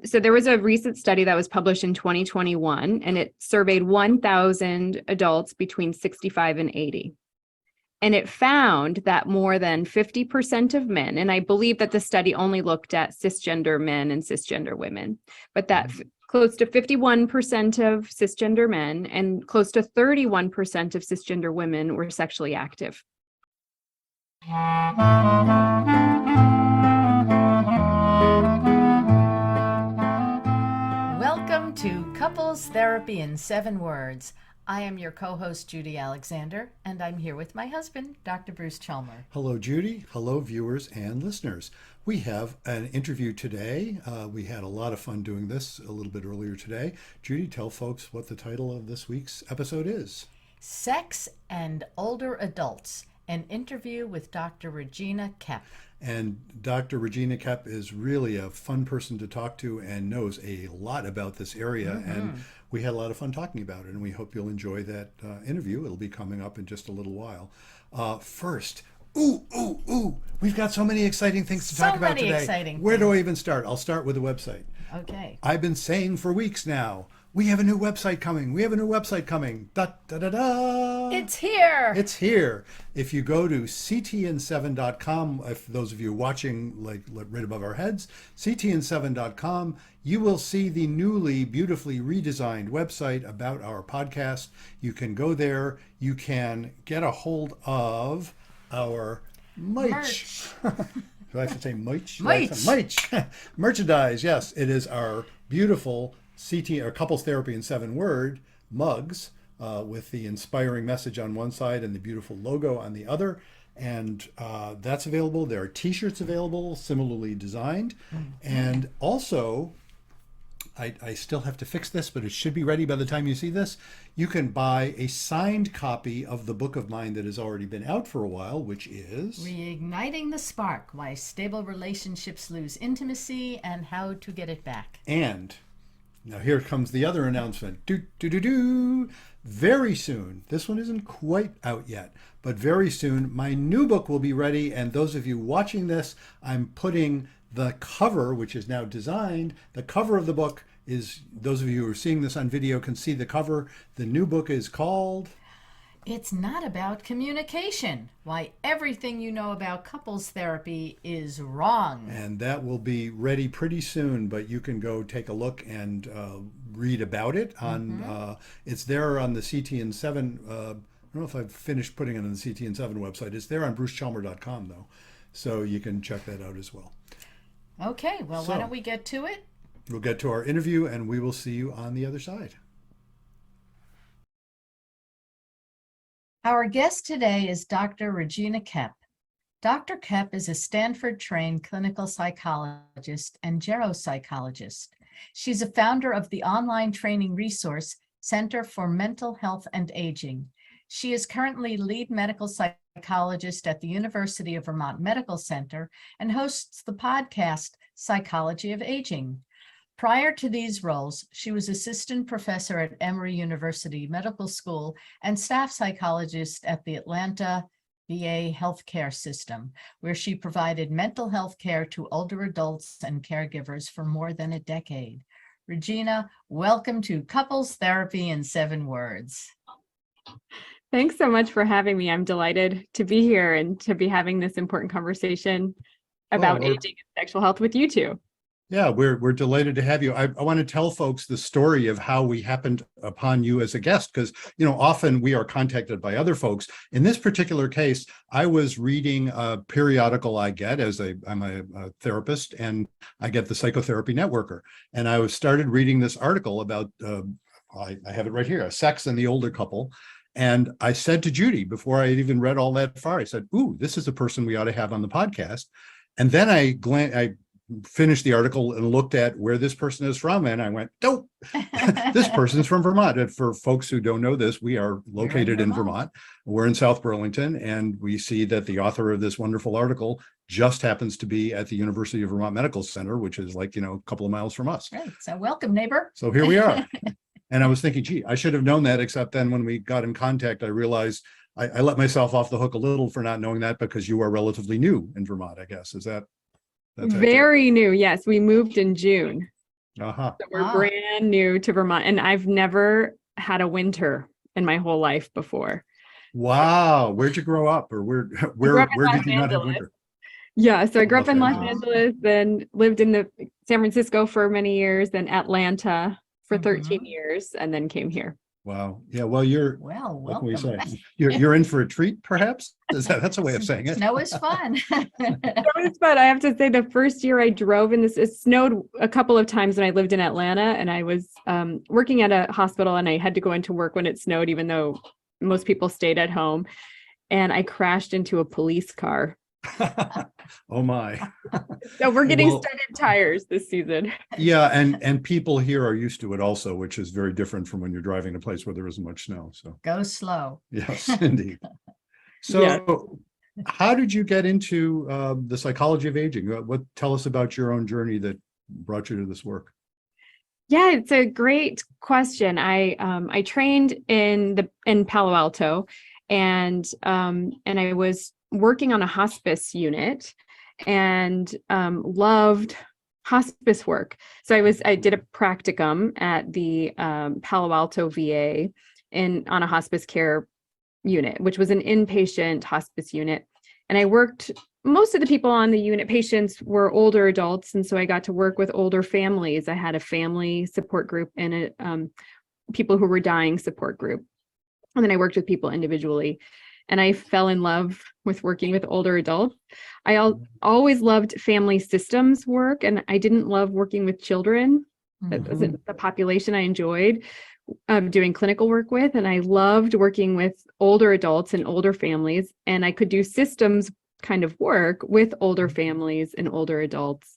So there was a recent study that was published in 2021, and it surveyed 1,000 adults between 65 and 80. And it found that more than 50% of men, and I believe that the study only looked at cisgender men and cisgender women, but that close to 51% of cisgender men and close to 31% of cisgender women were sexually active. Welcome to Couples Therapy in 7 Words. I am your co-host, Judy Alexander, and I'm here with my husband, Dr. Bruce Chalmer. Hello, Judy. Hello, viewers and listeners. We have an interview today. We had a lot of fun doing this a little bit earlier today. Judy, tell folks what the title of this week's episode is. Sex and Older Adults, an interview with Dr. Regina Koepp. And Dr. Regina Koepp is really a fun person to talk to and knows a lot about this area. And we had a lot of fun talking about it, and we hope you'll enjoy that interview. It'll be coming up in just a little while. First, we've got so many exciting things to talk about today. Where do I even start? I'll start with the website. Okay. I've been saying for weeks now, we have a new website coming. We have a new website coming. Da, da, da, da. It's here. It's here. If you go to ctn7.com, if those of you watching like right above our heads, ctn7.com, you will see the newly, beautifully redesigned website about our podcast. You can go there. You can get a hold of our merch. Do I have to say merch? Merch. Merchandise, yes. It is our beautiful or Couples Therapy in 7 Word mugs with the inspiring message on one side and the beautiful logo on the other. And that's available. There are t-shirts available, similarly designed. And also, I still have to fix this, but it should be ready by the time you see this. You can buy a signed copy of the book of mine that has already been out for a while, which is Reigniting the Spark, Why Stable Relationships Lose Intimacy and How to Get It Back. And now here comes the other announcement. Very soon, this one isn't quite out yet, but very soon my new book will be ready. And those of you watching this, I'm putting the cover, which is now designed. The cover of the book is, those of you who are seeing this on video can see the cover. The new book is called It's Not About Communication, Why Everything You Know About Couples Therapy is Wrong. And that will be ready pretty soon, but you can go take a look and read about it. It's there on the CTN7. I don't know if I've finished putting it on the CTN7 website. It's there on brucechalmer.com, though. So you can check that out as well. Okay, well, why don't we get to it? We'll get to our interview, and we will see you on the other side. Our guest today is Dr. Regina Koepp. Dr. Koepp is a Stanford-trained clinical psychologist and geropsychologist. She's a founder of the online training resource Center for Mental Health and Aging. She is currently lead medical psychologist at the University of Vermont Medical Center and hosts the podcast Psychology of Aging. Prior to these roles, she was assistant professor at Emory University Medical School and staff psychologist at the Atlanta VA healthcare system, where she provided mental health care to older adults and caregivers for more than a decade. Regina, welcome to Couples Therapy in 7 Words. Thanks so much for having me. I'm delighted to be here and to be having this important conversation about aging and sexual health with you two. Yeah, we're delighted to have you. I want to tell folks the story of how we happened upon you as a guest, because, often we are contacted by other folks. In this particular case, I was reading a periodical I get I'm a therapist, and I get the Psychotherapy Networker. And I started reading this article about, I have it right here, sex and the older couple. And I said to Judy, before I had even read all that far, I said, ooh, this is a person we ought to have on the podcast. And then I finished the article and looked at where this person is from, and I went, nope, this person's from Vermont. And for folks who don't know this, we are located in Vermont. We're in South Burlington, and we see that the author of this wonderful article just happens to be at the University of Vermont Medical Center, which is like, a couple of miles from us. Right. So welcome, neighbor. So here we are. And I was thinking, gee, I should have known that, except then when we got in contact, I realized I let myself off the hook a little for not knowing that, because you are relatively new in Vermont, I guess. Is that? Very new. Yes, we moved in June. Uh-huh. So we're Ah. brand new to Vermont, and I've never had a winter in my whole life before. Wow. Where'd you grow up, or where I grew where up in where Los did you not have Angeles. winter? Yeah, so I grew up in Los Los Angeles, then lived in the San Francisco for many years, then Atlanta for 13 Mhm. year and then came here. Wow. Yeah. Well, you're, Well, what can we welcome. say? You're in for a treat, perhaps? That's a way of saying it. Snow is fun. It was fun. I have to say, the first year I drove in this, it snowed a couple of times when I lived in Atlanta, and I was working at a hospital, and I had to go into work when it snowed, even though most people stayed at home. And I crashed into a police car. Oh my. So we're getting Well, studded tires this season. yeah, and people here are used to it also, which is very different from when you're driving a place where there isn't much snow. So Go slow. yes, indeed. Yeah. So how did you get into the psychology of aging? What tell us about your own journey that brought you to this work? Yeah, it's a great question. I trained in Palo Alto, and I was working on a hospice unit, and loved hospice work. So I did a practicum at the Palo Alto VA on a hospice care unit, which was an inpatient hospice unit. And I worked, most of the people on the unit, patients, were older adults. And so I got to work with older families. I had a family support group and people who were dying support group. And then I worked with people individually. And I fell in love with working with older adults. I always loved family systems work, and I didn't love working with children. That wasn't the population I enjoyed doing clinical work with. And I loved working with older adults and older families. And I could do systems kind of work with older families and older adults.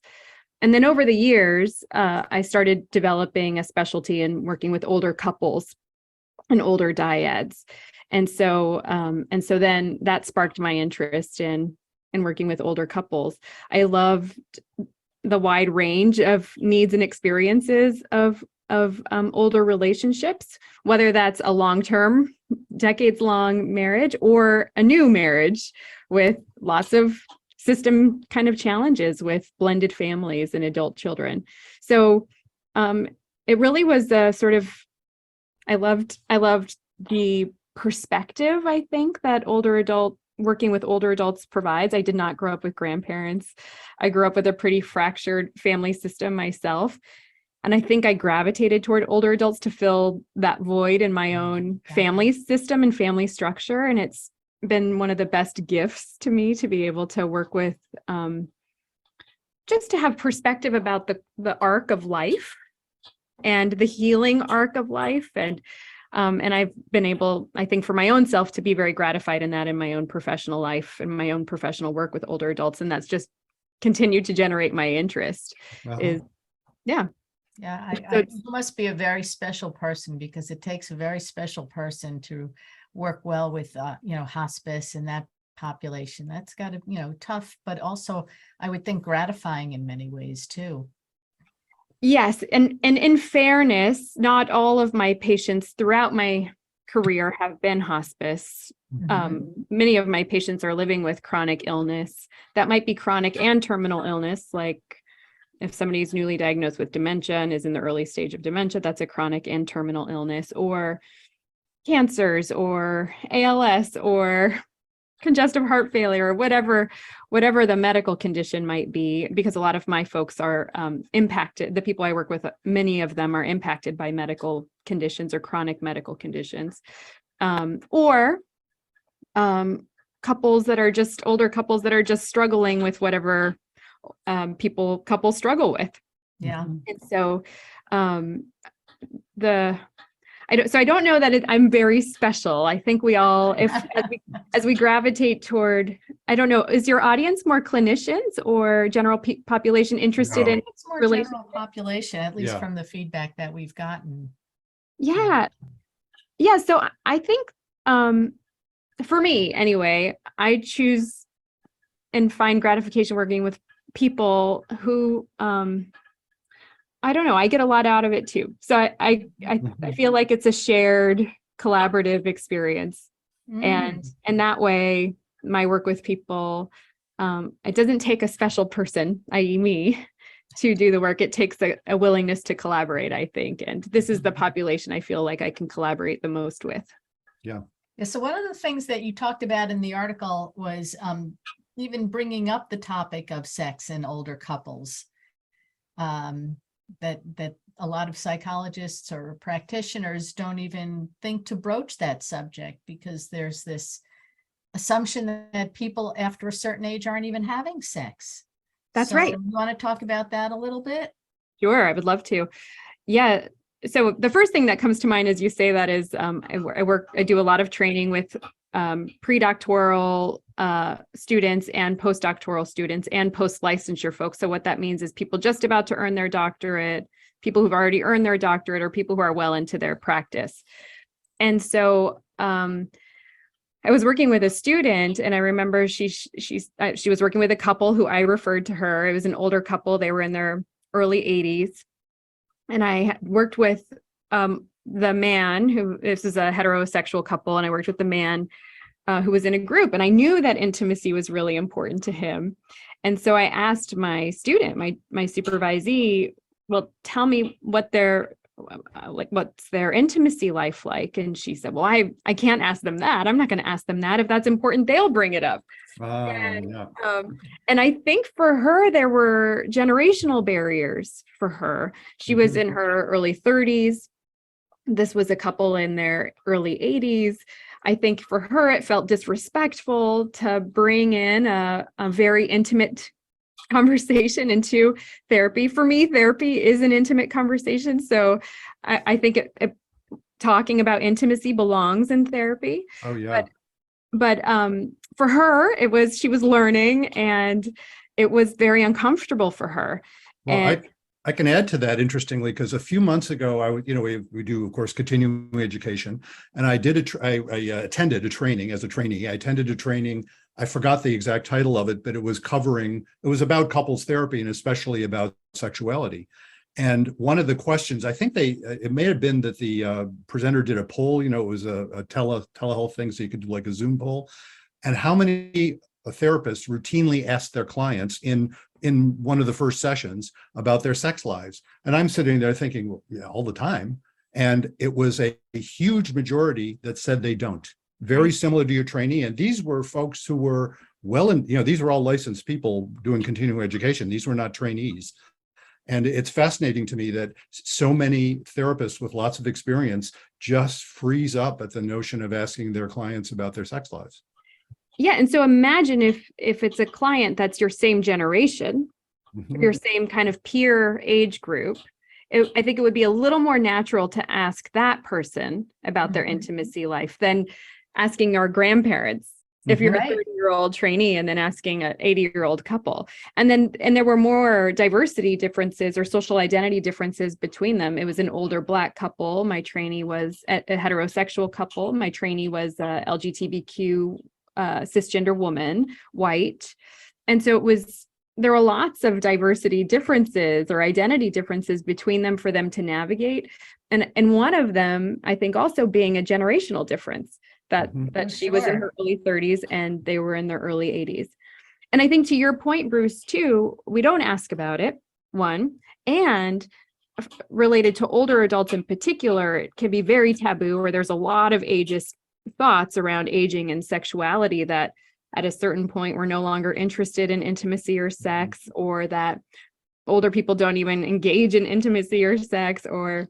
And then over the years, I started developing a specialty in working with older couples and older dyads. And so then that sparked my interest in working with older couples. I loved the wide range of needs and experiences of older relationships, whether that's a long-term, decades-long marriage or a new marriage with lots of system kind of challenges with blended families and adult children. So it really was a sort of, I loved the perspective, I think, that working with older adults provides. I did not grow up with grandparents. I grew up with a pretty fractured family system myself. And I think I gravitated toward older adults to fill that void in my own family system and family structure. And it's been one of the best gifts to me to be able to work with, just to have perspective about the arc of life and the healing arc of life. And I've been able, I think, for my own self, to be very gratified in that in my own professional life and my own professional work with older adults. And that's just continued to generate my interest. Uh-huh. Yeah, So you must be a very special person, because it takes a very special person to work well with, hospice and that population. That's got to, tough, but also I would think gratifying in many ways too. yes, and in fairness, not all of my patients throughout my career have been hospice. Many of my patients are living with chronic illness. That might be chronic and terminal illness, like if somebody's newly diagnosed with dementia and is in the early stage of dementia, that's a chronic and terminal illness, or cancers or ALS or congestive heart failure, or whatever the medical condition might be, because a lot of my folks are impacted. The people I work with, many of them are impacted by medical conditions or chronic medical conditions, or couples that are just older couples that are just struggling with whatever couples struggle with. Yeah. And so I don't know that I'm very special. I think we all, as we gravitate toward, I don't know, is your audience more clinicians or general population interested No. in It's more relation? general population, at least Yeah. from the feedback that we've gotten. Yeah. So I think, for me anyway, I choose and find gratification working with people who, I don't know, I get a lot out of it too. So I feel like it's a shared collaborative experience. And that way, my work with people, it doesn't take a special person, i.e. me, to do the work. It takes a willingness to collaborate, I think. And this is the population I feel like I can collaborate the most with. Yeah. Yeah, so one of the things that you talked about in the article was even bringing up the topic of sex in older couples. That a lot of psychologists or practitioners don't even think to broach that subject because there's this assumption that people after a certain age aren't even having sex. That's So right. you want to talk about that a little bit? Sure, I would love to. Yeah. So the first thing that comes to mind as you say that is I do a lot of training with pre-doctoral students and postdoctoral students and post-licensure folks. So what that means is people just about to earn their doctorate, people who've already earned their doctorate, or people who are well into their practice. And so I was working with a student, and I remember she was working with a couple who I referred to her. It was an older couple. They were in their early 80s. And I worked with the man this is a heterosexual couple, and I worked with the man who was in a group, and I knew that intimacy was really important to him. And so I asked my student, my supervisee, well, tell me what what's their intimacy life like? And she said, well, I can't ask them that. I'm not going to ask them that. If that's important, they'll bring it up. Yeah. And I think for her, there were generational barriers for her. She was in her early 30s. This was a couple in their early 80s. I think for her, it felt disrespectful to bring in a very intimate conversation into therapy. For me, therapy is an intimate conversation. So I think talking about intimacy belongs in therapy. Oh, yeah. But for her, she was learning, and it was very uncomfortable for her. Well, And I can add to that, interestingly, because a few months ago, we do, of course, continuing education, and I attended a training as a trainee. I attended a training. I forgot the exact title of it, but it was about couples therapy and especially about sexuality. And one of the questions, I think it may have been that the presenter did a poll, it was a telehealth thing, so you could do like a Zoom poll. And how many therapists routinely ask their clients in one of the first sessions about their sex lives? And I'm sitting there thinking, well, yeah, all the time. And it was a huge majority that said they don't. Very similar to your trainee. And these were folks who were these were all licensed people doing continuing education. These were not trainees. And it's fascinating to me that so many therapists with lots of experience just freeze up at the notion of asking their clients about their sex lives. yeah, and so imagine if it's a client that's your same generation, your same kind of peer age group. I think it would be a little more natural to ask that person about their intimacy life than asking our grandparents. If you're a 30-year-old trainee and then asking an 80-year-old couple. And there were more diversity differences or social identity differences between them. It was an older Black couple. My trainee was a heterosexual couple. My trainee was a LGBTQ cisgender woman, white. And so there were lots of diversity differences or identity differences between them for them to navigate. And one of them, I think, also being a generational difference. That she was in her early 30s and they were in their early 80s. And I think to your point, Bruce, too, we don't ask about it, one, and related to older adults in particular, it can be very taboo, or there's a lot of ageist thoughts around aging and sexuality that at a certain point we're no longer interested in intimacy or sex, or that older people don't even engage in intimacy or sex, or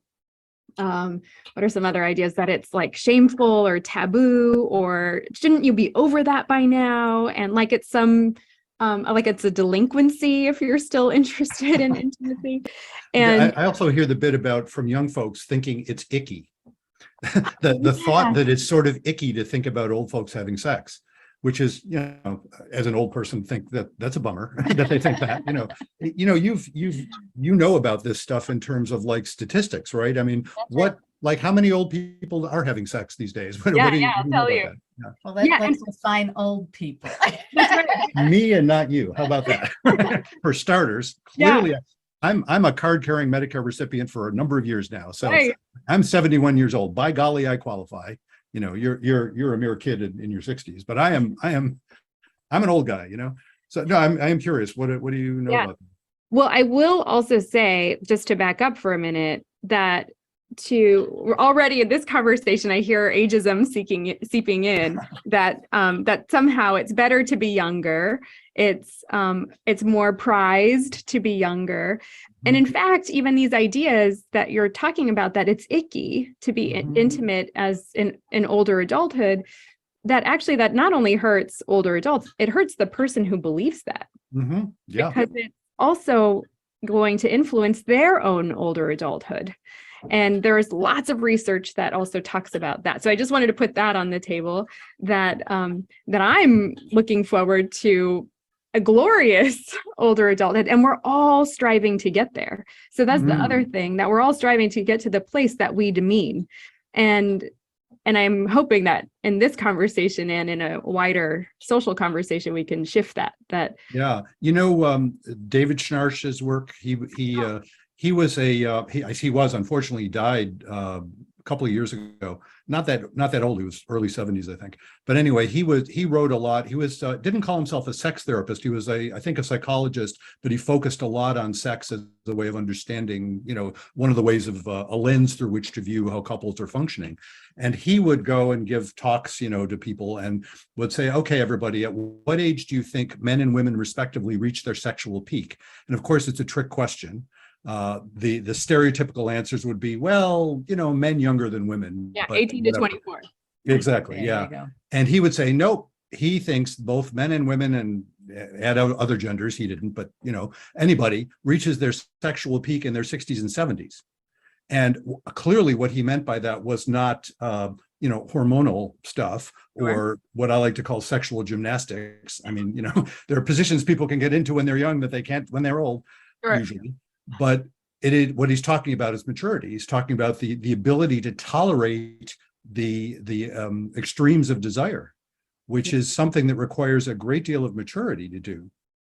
what are some other ideas that it's like shameful or taboo, or shouldn't you be over that by now? And like it's a delinquency if you're still interested in intimacy. And I also hear the bit about from young folks thinking it's icky. the thought that it's sort of icky to think about old folks having sex, which is, as an old person, think that's a bummer that they think that. You know about this stuff in terms of like statistics, right? I mean, how many old people are having sex these days? What do you know about that? Yeah. Well, let's define old people. Me and not you. How about that? For starters, clearly, I'm a card-carrying Medicare recipient for a number of years now. So I'm 71 years old. By golly, I qualify. You're a mere kid in your 60s, but I'm an old guy. So no, I am curious. What do you know about that? Well, I will also say, just to back up for a minute, that we're already in this conversation, I hear ageism seeping in, that that somehow it's better to be younger. It's more prized to be younger. And in fact, even these ideas that you're talking about, that it's icky to be intimate as in older adulthood, that not only hurts older adults, it hurts the person who believes that. Yeah. Because it's also going to influence their own older adulthood. And there's lots of research that also talks about that. So I just wanted to put that on the table, that that I'm looking forward to a glorious older adulthood, and we're all striving to get there. So that's the other thing, that we're all striving to get to the place that we demean. And I'm hoping that in this conversation and in a wider social conversation, we can shift that. Yeah, David Schnarch's work. He was unfortunately died a couple of years ago. Not that old. He was early 70s, I think. But anyway, he wrote a lot. He was didn't call himself a sex therapist. He was I think a psychologist, but he focused a lot on sex as a way of understanding, one of the ways of a lens through which to view how couples are functioning. And he would go and give talks, to people, and would say, okay, everybody, at what age do you think men and women respectively reach their sexual peak? And of course, it's a trick question. The stereotypical answers would be, well, men younger than women. Yeah, but 18 to 24. Exactly. There Yeah. you go. And he would say, nope, he thinks both men and women, and add out other genders, he didn't, but anybody reaches their sexual peak in their 60s and 70s. And clearly what he meant by that was not hormonal stuff, or what I like to call sexual gymnastics. I mean, there are positions people can get into when they're young that they can't when they're old, usually. But what he's talking about is maturity. He's talking about the ability to tolerate the extremes of desire, which is something that requires a great deal of maturity to do.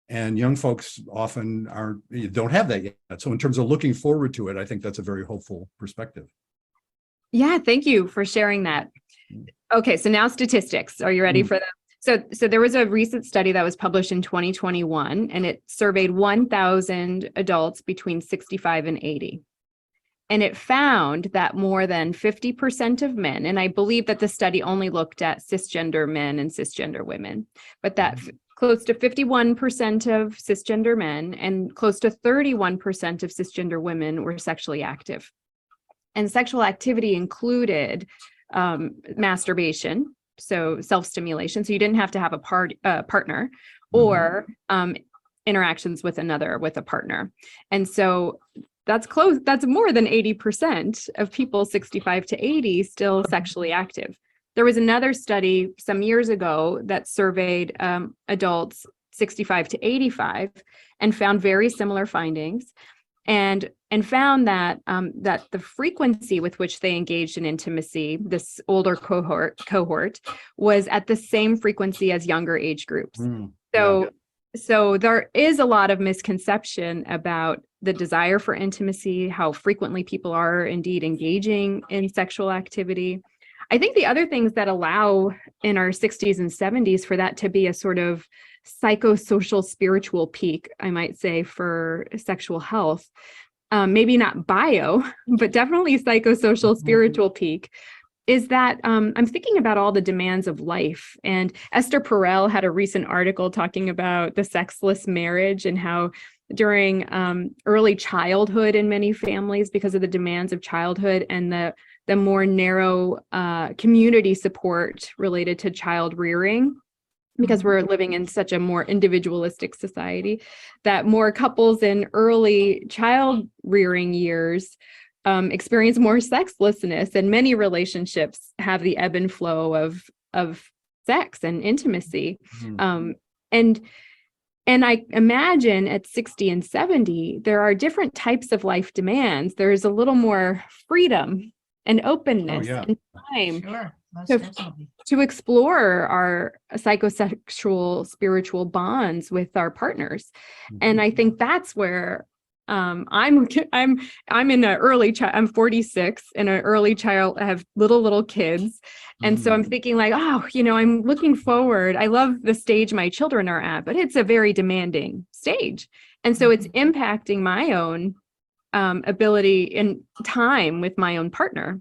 And young folks often don't have that yet. So in terms of looking forward to it, I think that's a very hopeful perspective. Yeah, thank you for sharing that. Okay, so now statistics. Are you ready for that? So there was a recent study that was published in 2021, and it surveyed 1,000 adults between 65 and 80. And it found that more than 50% of men, and I believe that the study only looked at cisgender men and cisgender women, but that close to 51% of cisgender men and close to 31% of cisgender women were sexually active. And sexual activity included masturbation, so self-stimulation. So you didn't have to have a partner, or interactions with a partner. And so that's more than 80% of people 65 to 80 still sexually active. There was another study some years ago that surveyed adults 65 to 85 and found very similar findings, and found that that the frequency with which they engaged in intimacy, this older cohort, was at the same frequency as younger age groups. So there is a lot of misconception about the desire for intimacy, how frequently people are indeed engaging in sexual activity. I think the other things that allow in our 60s and 70s for that to be a sort of psychosocial spiritual peak, I might say, for sexual health, maybe not bio, but definitely psychosocial spiritual peak, is that I'm thinking about all the demands of life. And Esther Perel had a recent article talking about the sexless marriage and how during early childhood in many families, because of the demands of childhood and the more narrow community support related to child rearing, because we're living in such a more individualistic society, that more couples in early child rearing years experience more sexlessness, and many relationships have the ebb and flow of sex and intimacy. And I imagine at 60 and 70, there are different types of life demands. There's a little more freedom and openness and time to explore our psychosexual spiritual bonds with our partners. And I think that's where I'm in an early child. I'm 46 and an early child. I have little kids. And so I'm thinking like, I'm looking forward. I love the stage my children are at, but it's a very demanding stage. And so it's impacting my own ability and time with my own partner.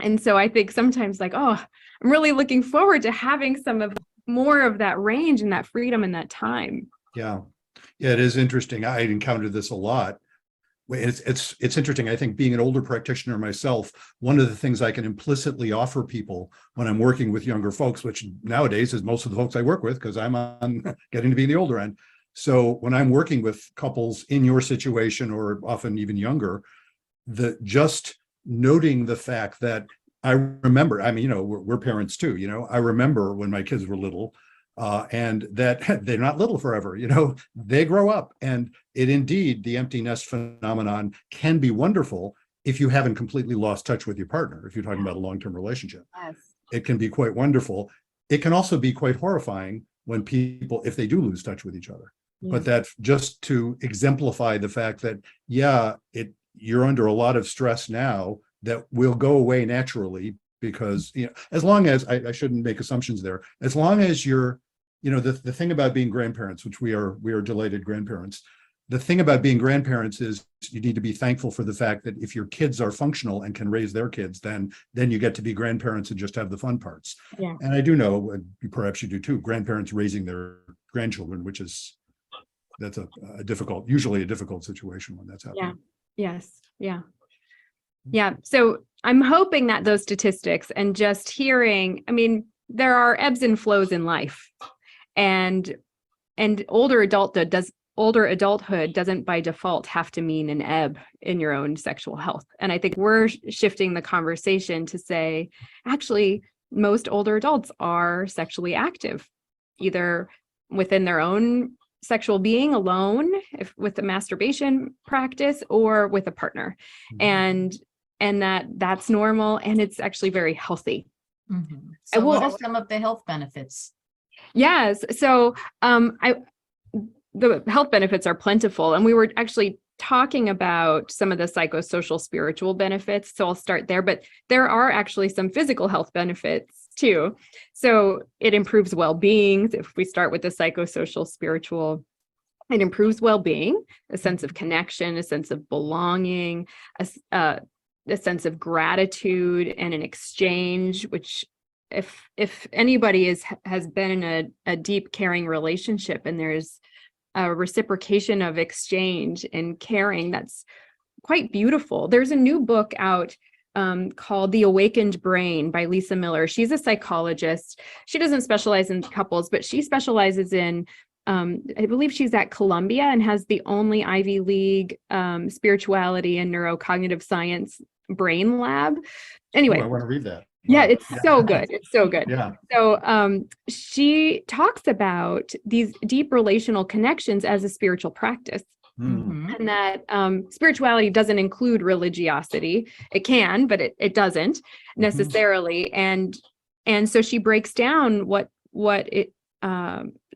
And so I think sometimes like, oh, I'm really looking forward to having more of that range and that freedom and that time. Yeah. Yeah, it is interesting. I encountered this a lot. It's interesting. I think being an older practitioner myself, one of the things I can implicitly offer people when I'm working with younger folks, which nowadays is most of the folks I work with, because I'm on getting to be the older end. So when I'm working with couples in your situation, or often even younger, just noting the fact that I remember, I mean, we're parents too, I remember when my kids were little, and that they're not little forever, they grow up, and the empty nest phenomenon can be wonderful if you haven't completely lost touch with your partner. If you're talking about a long-term relationship, Yes. it can be quite wonderful. It can also be quite horrifying when if they do lose touch with each other. Yeah. But that just to exemplify the fact that, you're under a lot of stress now that will go away naturally, because, as long as I shouldn't make assumptions there, as long as you're, the thing about being grandparents, which we are delighted grandparents. The thing about being grandparents is you need to be thankful for the fact that if your kids are functional and can raise their kids, then you get to be grandparents and just have the fun parts. Yeah. And I do know, perhaps you do too, grandparents raising their grandchildren, that's usually a difficult situation when that's happening. Yeah. Yes. Yeah. Yeah. So I'm hoping that those statistics and just hearing, I mean, there are ebbs and flows in life, and older adulthood doesn't by default have to mean an ebb in your own sexual health. And I think we're shifting the conversation to say, actually, most older adults are sexually active, either within their own sexual being alone, with a masturbation practice, or with a partner. Mhm. And that's normal, and it's actually very healthy. Mm-hmm. So what are some of the health benefits? Yes. So the health benefits are plentiful, and we were actually talking about some of the psychosocial spiritual benefits. So I'll start there, but there are actually some physical health benefits too. So it improves well-being. If we start with the psychosocial spiritual, it improves well-being, a sense of connection, a sense of belonging, a sense of gratitude and an exchange, which if anybody has been in a deep caring relationship and there's a reciprocation of exchange and caring, that's quite beautiful. There's a new book out called The Awakened Brain by Lisa Miller. She's a psychologist. She doesn't specialize in couples, but she specializes in, I believe she's at Columbia and has the only Ivy League spirituality and neurocognitive science brain lab. Anyway. Ooh, I want to read that. Yeah, it's so good. It's so good. Yeah. So she talks about these deep relational connections as a spiritual practice. Mm. And that spirituality doesn't include religiosity. It can, but it doesn't necessarily. And so she breaks down what it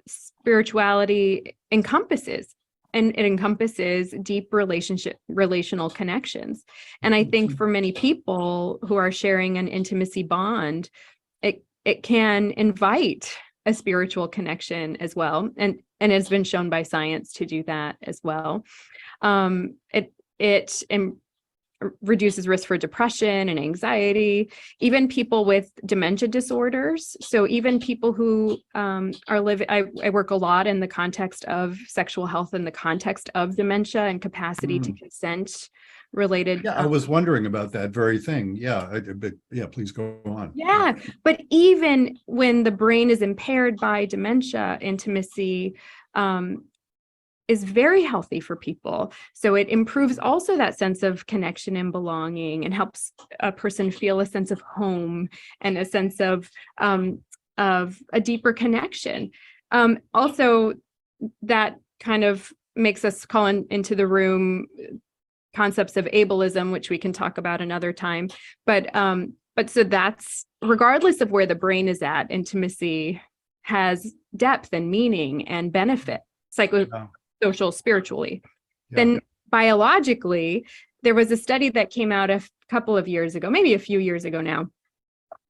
spirituality encompasses. And it encompasses deep relational connections. And I think for many people who are sharing an intimacy bond, it can invite a spiritual connection as well. And it's been shown by science to do that as well. It reduces risk for depression and anxiety, even people with dementia disorders. So even people who are living, I work a lot in the context of sexual health, in the context of dementia and capacity to consent related. Yeah, I was wondering about that very thing. Yeah, please go on. Yeah, but even when the brain is impaired by dementia, intimacy is very healthy for people. So it improves also that sense of connection and belonging, and helps a person feel a sense of home and a sense of a deeper connection. Also, that kind of makes us call into the room concepts of ableism, which we can talk about another time. But so that's, regardless of where the brain is at, intimacy has depth and meaning and benefit, psychosocial, spiritually. Yeah. Then biologically, there was a study that came out a couple of years ago, maybe a few years ago now,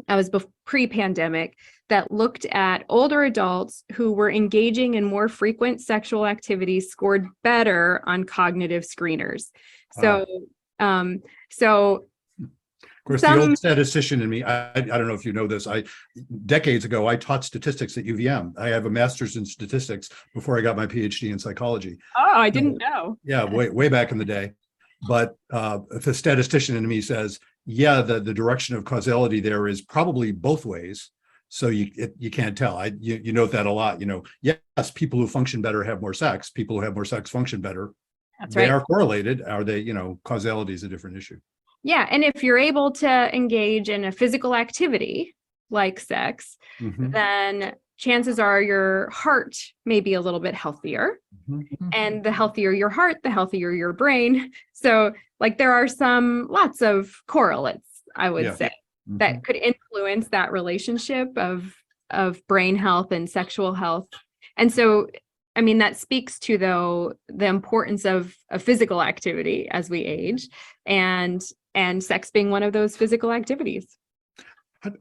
that was pre-pandemic, that looked at older adults who were engaging in more frequent sexual activities scored better on cognitive screeners. So, so Of course, the old statistician in me, I don't know if you know this, decades ago, I taught statistics at UVM. I have a master's in statistics before I got my PhD in psychology. Oh, I didn't know. Yeah, way back in the day. But if a statistician in me says, yeah, the direction of causality there is probably both ways. So you can't tell. You note that a lot. Yes, people who function better have more sex. People who have more sex function better. That's They right. are correlated. Are they? Causality is a different issue. Yeah. And if you're able to engage in a physical activity like sex, then chances are your heart may be a little bit healthier. And the healthier your heart, the healthier your brain. So like there are lots of correlates, I would say, that could influence that relationship of brain health and sexual health. And so, I mean, that speaks to, though, the importance of physical activity as we age, and sex being one of those physical activities.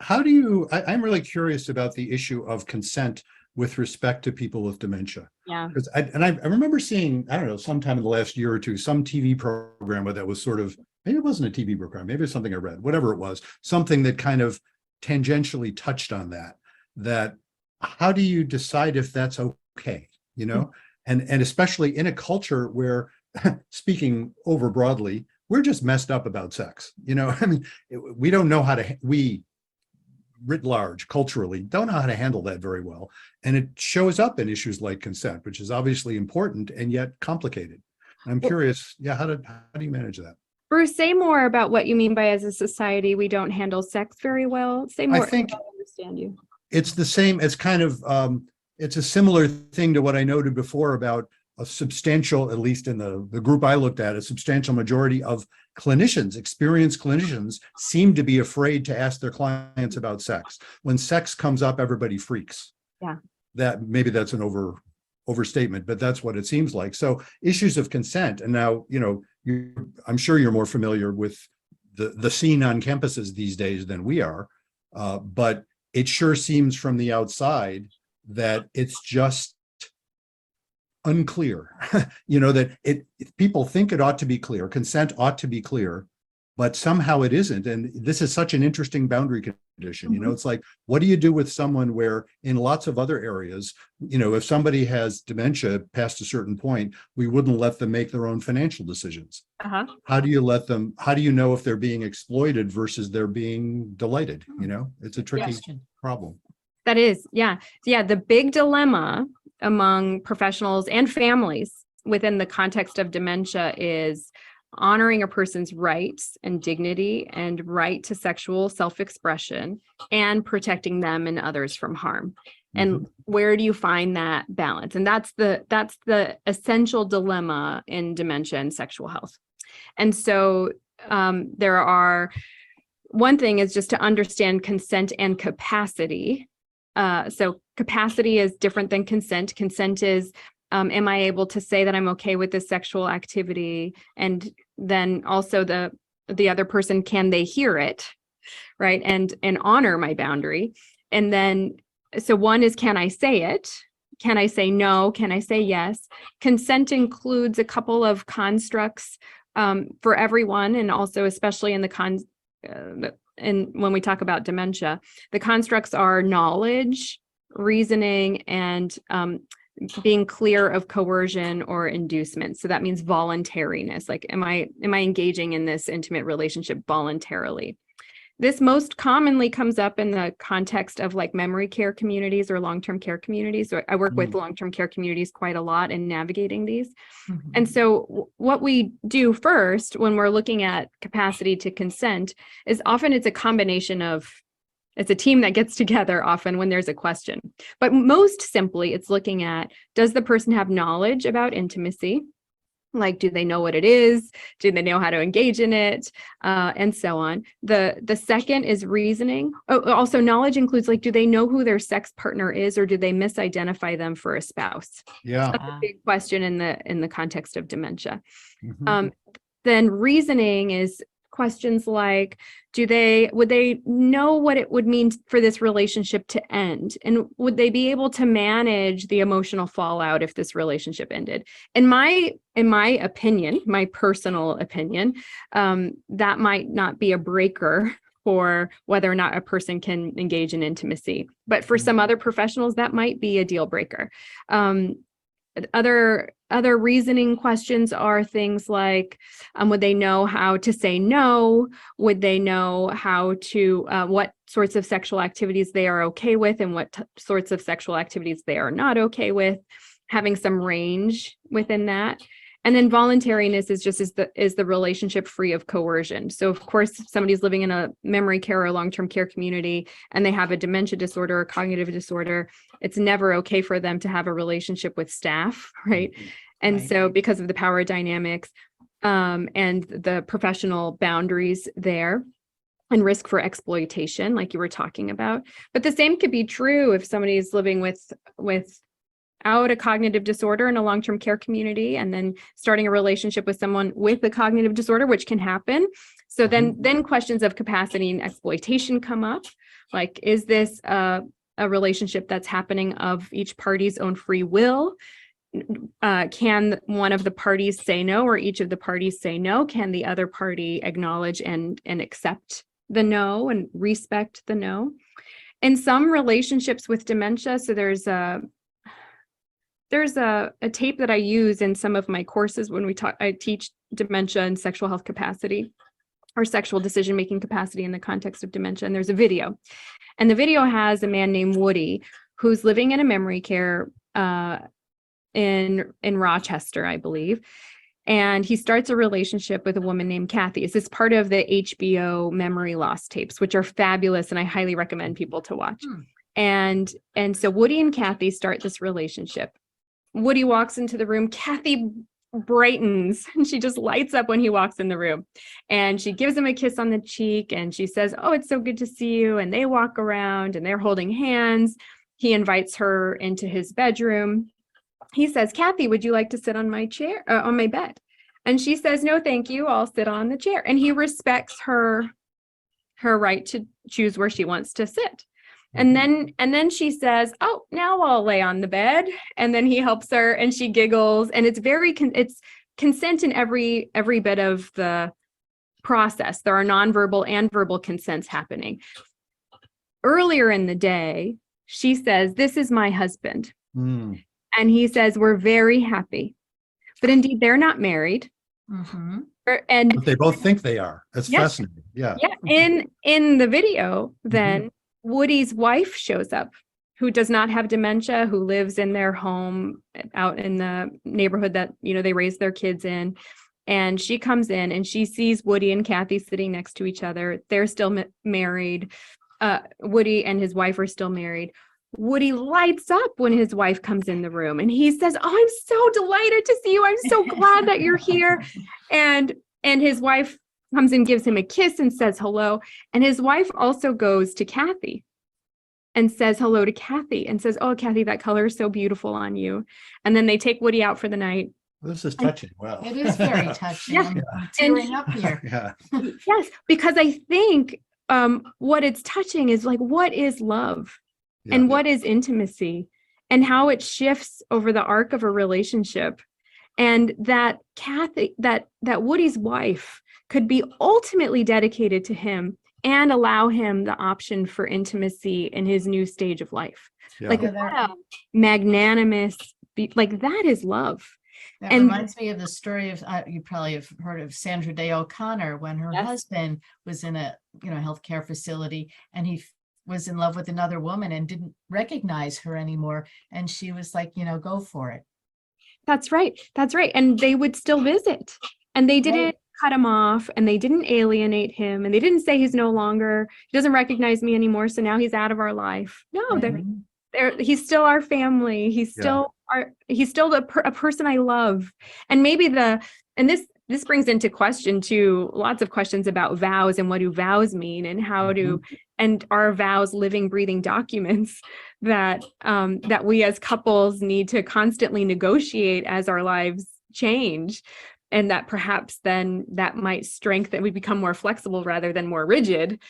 How do you, I'm really curious about the issue of consent with respect to people with dementia. Yeah. Because I remember seeing, I don't know, sometime in the last year or two, some TV program that was sort of, maybe it wasn't a TV program, maybe it's something I read, whatever it was, something that kind of tangentially touched on that how do you decide if that's okay, and especially in a culture where, speaking over broadly, we're just messed up about sex. I mean, we don't know how to, we writ large culturally don't know how to handle that very well. And it shows up in issues like consent, which is obviously important and yet complicated. I'm curious, how do you manage that? Bruce, say more about what you mean by, as a society, we don't handle sex very well. Say more. I think I understand you. It's the same. It's kind of, it's a similar thing to what I noted before about a substantial, at least in the group I looked at, a substantial majority of clinicians, experienced clinicians, seem to be afraid to ask their clients about sex. When sex comes up, everybody freaks. Yeah. That maybe that's an overstatement, but that's what it seems like. So issues of consent, and now, I'm sure you're more familiar with the scene on campuses these days than we are, but it sure seems from the outside that it's just unclear, that people think it ought to be clear, consent ought to be clear, but somehow it isn't. And this is such an interesting boundary condition. It's like, what do you do with someone where in lots of other areas, if somebody has dementia past a certain point, we wouldn't let them make their own financial decisions. How do you know if they're being exploited versus they're being delighted? It's a tricky problem. That is, yeah. The big dilemma among professionals and families within the context of dementia is honoring a person's rights and dignity and right to sexual self-expression and protecting them and others from harm. And where do you find that balance? And that's the essential dilemma in dementia and sexual health. And so one thing is just to understand consent and capacity. So capacity is different than consent. Consent is, am I able to say that I'm okay with this sexual activity? And then also the other person, can they hear it? Right. And honor my boundary. And then, so one is, can I say it? Can I say no? Can I say yes? Consent includes a couple of constructs for everyone, and also especially in and when we talk about dementia, the constructs are knowledge, reasoning, and being clear of coercion or inducement. So that means voluntariness. Like, am I engaging in this intimate relationship voluntarily? This most commonly comes up in the context of like memory care communities or long-term care communities. So I work with long-term care communities quite a lot in navigating these. And so what we do first when we're looking at capacity to consent is often it's a combination of, it's a team that gets together often when there's a question. But most simply, it's looking at, does the person have knowledge about intimacy? Like, do they know what it is? Do they know how to engage in it? And so on. The second is reasoning. Oh, also knowledge includes, like, do they know who their sex partner is, or do they misidentify them for a spouse? Yeah. So that's a big question in the context of dementia. Then reasoning is, questions like, would they know what it would mean for this relationship to end? And would they be able to manage the emotional fallout if this relationship ended? In my opinion, my personal opinion, that might not be a breaker for whether or not a person can engage in intimacy. But for some other professionals, that might be a deal breaker. Other reasoning questions are things like, would they know how to say no? Would they know how to, what sorts of sexual activities they are okay with and what sorts of sexual activities they are not okay with, having some range within that. And then voluntariness is the relationship free of coercion. So of course, if somebody's living in a memory care or long-term care community and they have a dementia disorder or cognitive disorder, it's never okay for them to have a relationship with staff, right? And Right. so because of the power dynamics and the professional boundaries there, and risk for exploitation, like you were talking about. But the same could be true if somebody's living without a cognitive disorder in a long-term care community and then starting a relationship with someone with a cognitive disorder, which can happen. So then questions of capacity and exploitation come up. Like, is this a relationship that's happening of each party's own free will? Can one of the parties say no, or each of the parties say no? Can the other party acknowledge and accept the no and respect the no? In some relationships with dementia, so there's a tape that I use in some of my courses when I teach dementia and sexual health capacity or sexual decision-making capacity in the context of dementia. And there's a video, and the video has a man named Woody who's living in a memory care in Rochester, I believe. And he starts a relationship with a woman named Kathy. This is part of the HBO memory loss tapes, which are fabulous. And I highly recommend people to watch. And so Woody and Kathy start this relationship. Woody walks into the room. Kathy brightens and she just lights up when he walks in the room. And she gives him a kiss on the cheek and she says, "Oh, it's so good to see you." And they walk around and they're holding hands. He invites her into his bedroom. He says, "Kathy, would you like to sit on my chair, on my bed?" And she says, "No, thank you. I'll sit on the chair." And he respects her right to choose where she wants to sit. And then she says, "Oh, now I'll lay on the bed." And then he helps her and she giggles. And it's it's consent in every bit of the process. There are nonverbal and verbal consents happening. Earlier in the day, she says, "This is my husband." And he says, "We're very happy." But indeed, they're not married. And But they both think they are. That's fascinating. Yeah. In the video, then Woody's wife shows up, who does not have dementia, who lives in their home out in the neighborhood that, they raise their kids in. And she comes in and she sees Woody and Kathy sitting next to each other. They're still married. Woody and his wife are still married. Woody lights up when his wife comes in the room and he says, "Oh, I'm so delighted to see you. I'm so glad that you're here." And his wife comes and gives him a kiss and says hello. And his wife also goes to Kathy and says hello to Kathy and says, "Oh, Kathy, that color is so beautiful on you." And then they take Woody out for the night. This is touching. Wow. It is very touching. Yeah. I'm tearing up here. Yeah. Yes, because I think what it's touching is like, what is love? And what is intimacy, and how it shifts over the arc of a relationship. And that Kathy, that Woody's wife could be ultimately dedicated to him and allow him the option for intimacy in his new stage of life. Yeah. Like, what a magnanimous, like, that is love. That And- reminds me of the story of, you probably have heard of Sandra Day O'Connor, when her husband was in a healthcare facility and he was in love with another woman and didn't recognize her anymore. And she was like, go for it. That's right. That's right. And they would still visit, and they didn't cut him off, and they didn't alienate him, and they didn't say he doesn't recognize me anymore, so now he's out of our life. No, he's still our family. He's still a person I love. And maybe this brings into question too, lots of questions about vows and what do vows mean, and how and are vows living, breathing documents that we as couples need to constantly negotiate as our lives change. and that perhaps then that might strengthen, we become more flexible rather than more rigid.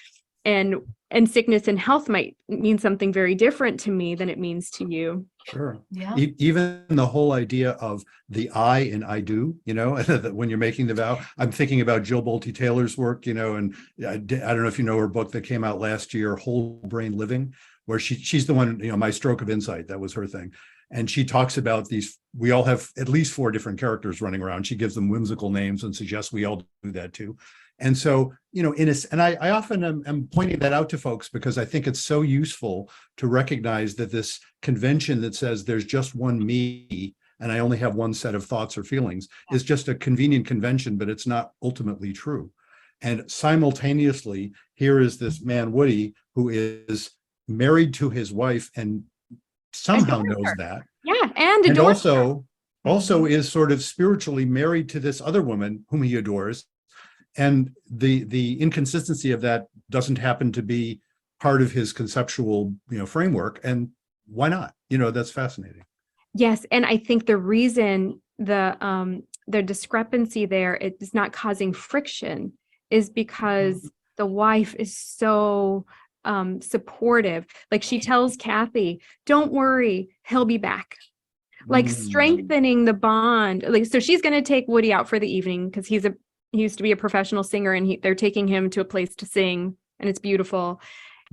And sickness and health might mean something very different to me than it means to you. Sure. Yeah. Even the whole idea of the I in I do, when you're making the vow, I'm thinking about Jill Bolte Taylor's work, and I don't know if you know her book that came out last year, Whole Brain Living, where she's the one, My Stroke of Insight, that was her thing. And she talks about we all have at least 4 different characters running around. She gives them whimsical names and suggests we all do that too. And so, I often am pointing that out to folks because I think it's so useful to recognize that this convention that says there's just one me and I only have one set of thoughts or feelings is just a convenient convention, but it's not ultimately true. And simultaneously, here is this man, Woody, who is married to his wife and somehow knows that. Yeah, and also is sort of spiritually married to this other woman whom he adores. And the inconsistency of that doesn't happen to be part of his conceptual, framework. And why not? That's fascinating. Yes, and I think the reason the discrepancy there is not causing friction is because the wife is so supportive. Like she tells Kathy, "Don't worry, he'll be back." Like strengthening the bond. Like, so she's going to take Woody out for the evening because he used to be a professional singer, and they're taking him to a place to sing, and it's beautiful.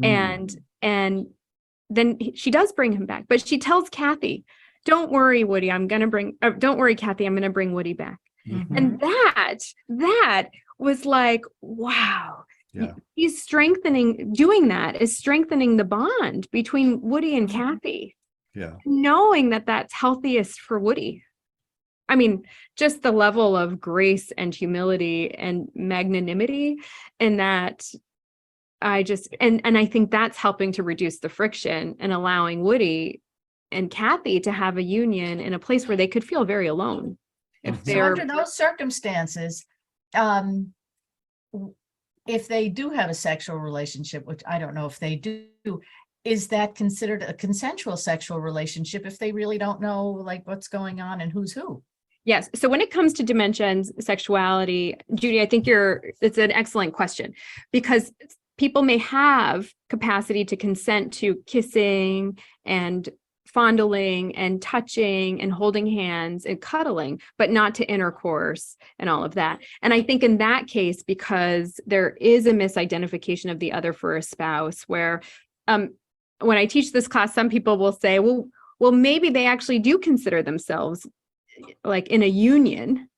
And then she does bring him back, but she tells Kathy, "Don't worry, Woody, don't worry, Kathy, I'm going to bring Woody back." And that was like, wow. Yeah. He's doing that is strengthening the bond between Woody and Kathy. Yeah. Knowing that that's healthiest for Woody. I mean, just the level of grace and humility and magnanimity, and that I think that's helping to reduce the friction and allowing Woody and Kathy to have a union in a place where they could feel very alone. So under those circumstances, if they do have a sexual relationship, which I don't know if they do, is that considered a consensual sexual relationship if they really don't know like what's going on and who's who? Yes. So when it comes to dementia and sexuality, Judy, I think it's an excellent question, because people may have capacity to consent to kissing and fondling and touching and holding hands and cuddling, but not to intercourse and all of that. And I think in that case, because there is a misidentification of the other for a spouse, where when I teach this class, some people will say, well, maybe they actually do consider themselves like in a union.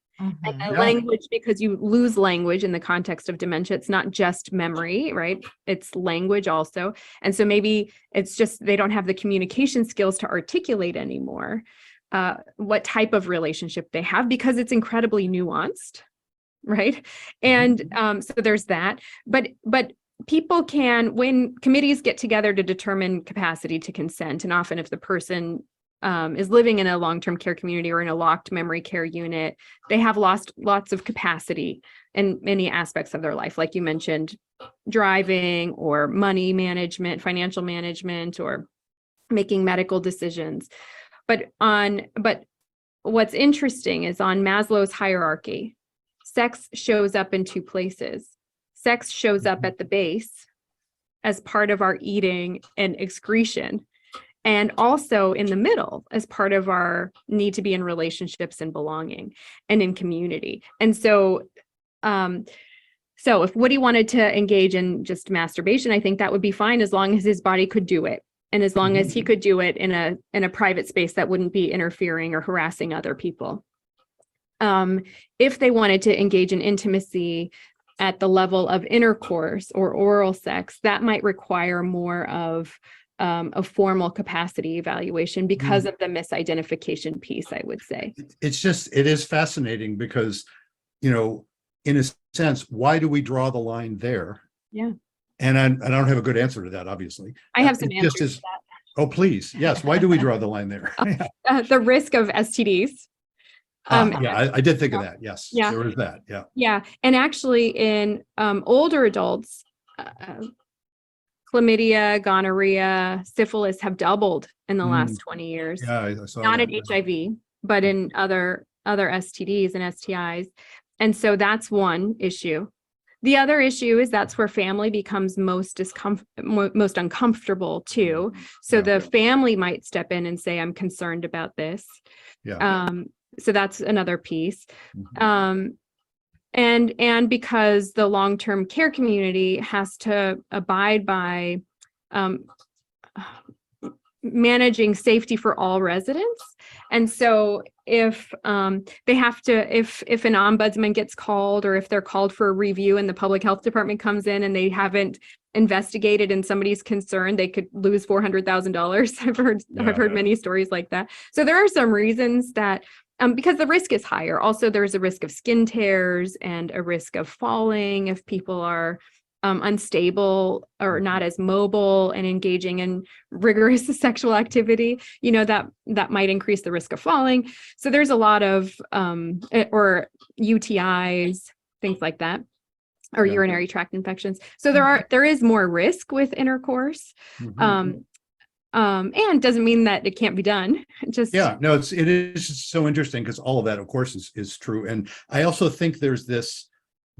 And a language, because you lose language in the context of dementia. It's not just memory, right? It's language also. And so maybe it's just they don't have the communication skills to articulate anymore what type of relationship they have, because it's incredibly nuanced, right? And so there's that. But people can, when committees get together to determine capacity to consent, and often if the person is living in a long-term care community or in a locked memory care unit, they have lost lots of capacity in many aspects of their life. Like you mentioned, driving or money management, financial management, or making medical decisions. But what's interesting is on Maslow's hierarchy, sex shows up in 2 places. Sex shows up at the base as part of our eating and excretion, and also in the middle as part of our need to be in relationships and belonging and in community. And so if Woody wanted to engage in just masturbation, I think that would be fine, as long as his body could do it, and as long as he could do it in a private space that wouldn't be interfering or harassing other people. If they wanted to engage in intimacy at the level of intercourse or oral sex, that might require more of a formal capacity evaluation because of the misidentification piece, I would say. It is fascinating because, in a sense, why do we draw the line there? Yeah. And I don't have a good answer to that, obviously. I have some answers to that. Oh, please. Yes. Why do we draw the line there? The risk of STDs. I did think of that. Yes. Yeah. There was that. Yeah. Yeah. And actually in older adults, chlamydia, gonorrhea, syphilis have doubled in the last 20 years. Yeah, I saw Not that. in HIV, but in other other STDs and STIs. And so that's one issue. The other issue is that's where family becomes most uncomfortable too. So Yeah. the family might step in and say, I'm concerned about this. Yeah. So that's another piece. Mhm. And because the long-term care community has to abide by managing safety for all residents. And so if they have to, if an ombudsman gets called, or if they're called for a review and the public health department comes in and they haven't investigated and somebody's concerned, they could lose $400,000. I've heard many stories like that. So there are some reasons that because the risk is higher. Also, there's a risk of skin tears and a risk of falling if people are unstable or not as mobile and engaging in rigorous sexual activity, that might increase the risk of falling. So there's a lot of or UTIs, things like that, or Yeah. urinary tract infections. So there is more risk with intercourse. Mhm. And doesn't mean that it can't be done. Yeah, no, it is just so interesting because all of that, of course, is true. And I also think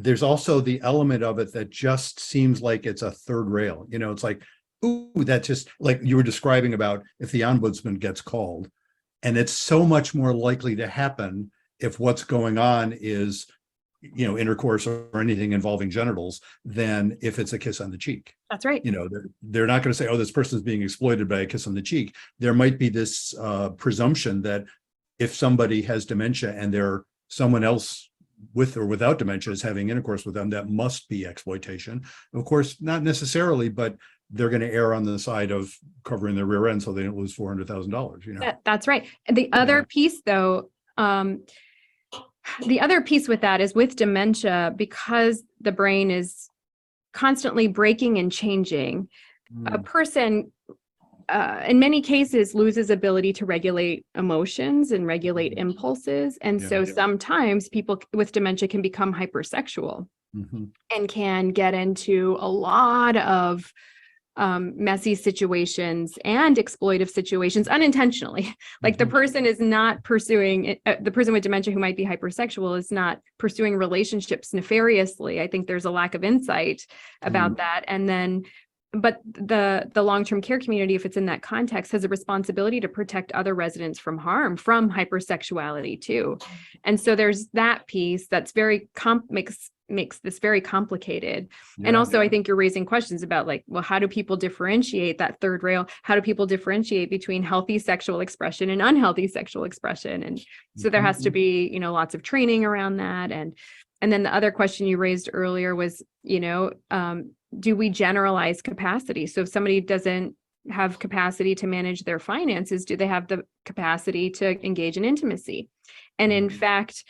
there's also the element of it that just seems like it's a third rail. It's like, ooh, that just like you were describing about if the ombudsman gets called, and it's so much more likely to happen if what's going on is, intercourse or anything involving genitals than if it's a kiss on the cheek. That's right. They're not going to say, oh, this person is being exploited by a kiss on the cheek. There might be this presumption that if somebody has dementia and someone else with or without dementia is having intercourse with them, that must be exploitation. Of course, not necessarily, but they're going to err on the side of covering their rear end so they don't lose $400,000. That's right. And the other piece, though, the other piece with that is with dementia, because the brain is constantly breaking and changing, a person in many cases loses ability to regulate emotions and regulate impulses. And so sometimes people with dementia can become hypersexual and can get into a lot of messy situations and exploitive situations unintentionally. Like the person is not pursuing, the person with dementia who might be hypersexual is not pursuing relationships nefariously. I think there's a lack of insight about that. And then, but the long-term care community, if it's in that context, has a responsibility to protect other residents from harm from hypersexuality too. And so there's that piece that's very makes this very complicated. And also, I think you're raising questions about like, well, how do people differentiate that third rail? How do people differentiate between healthy sexual expression and unhealthy sexual expression? And so there has to be, lots of training around that. And then the other question you raised earlier was, do we generalize capacity? So if somebody doesn't have capacity to manage their finances, do they have the capacity to engage in intimacy? And in fact,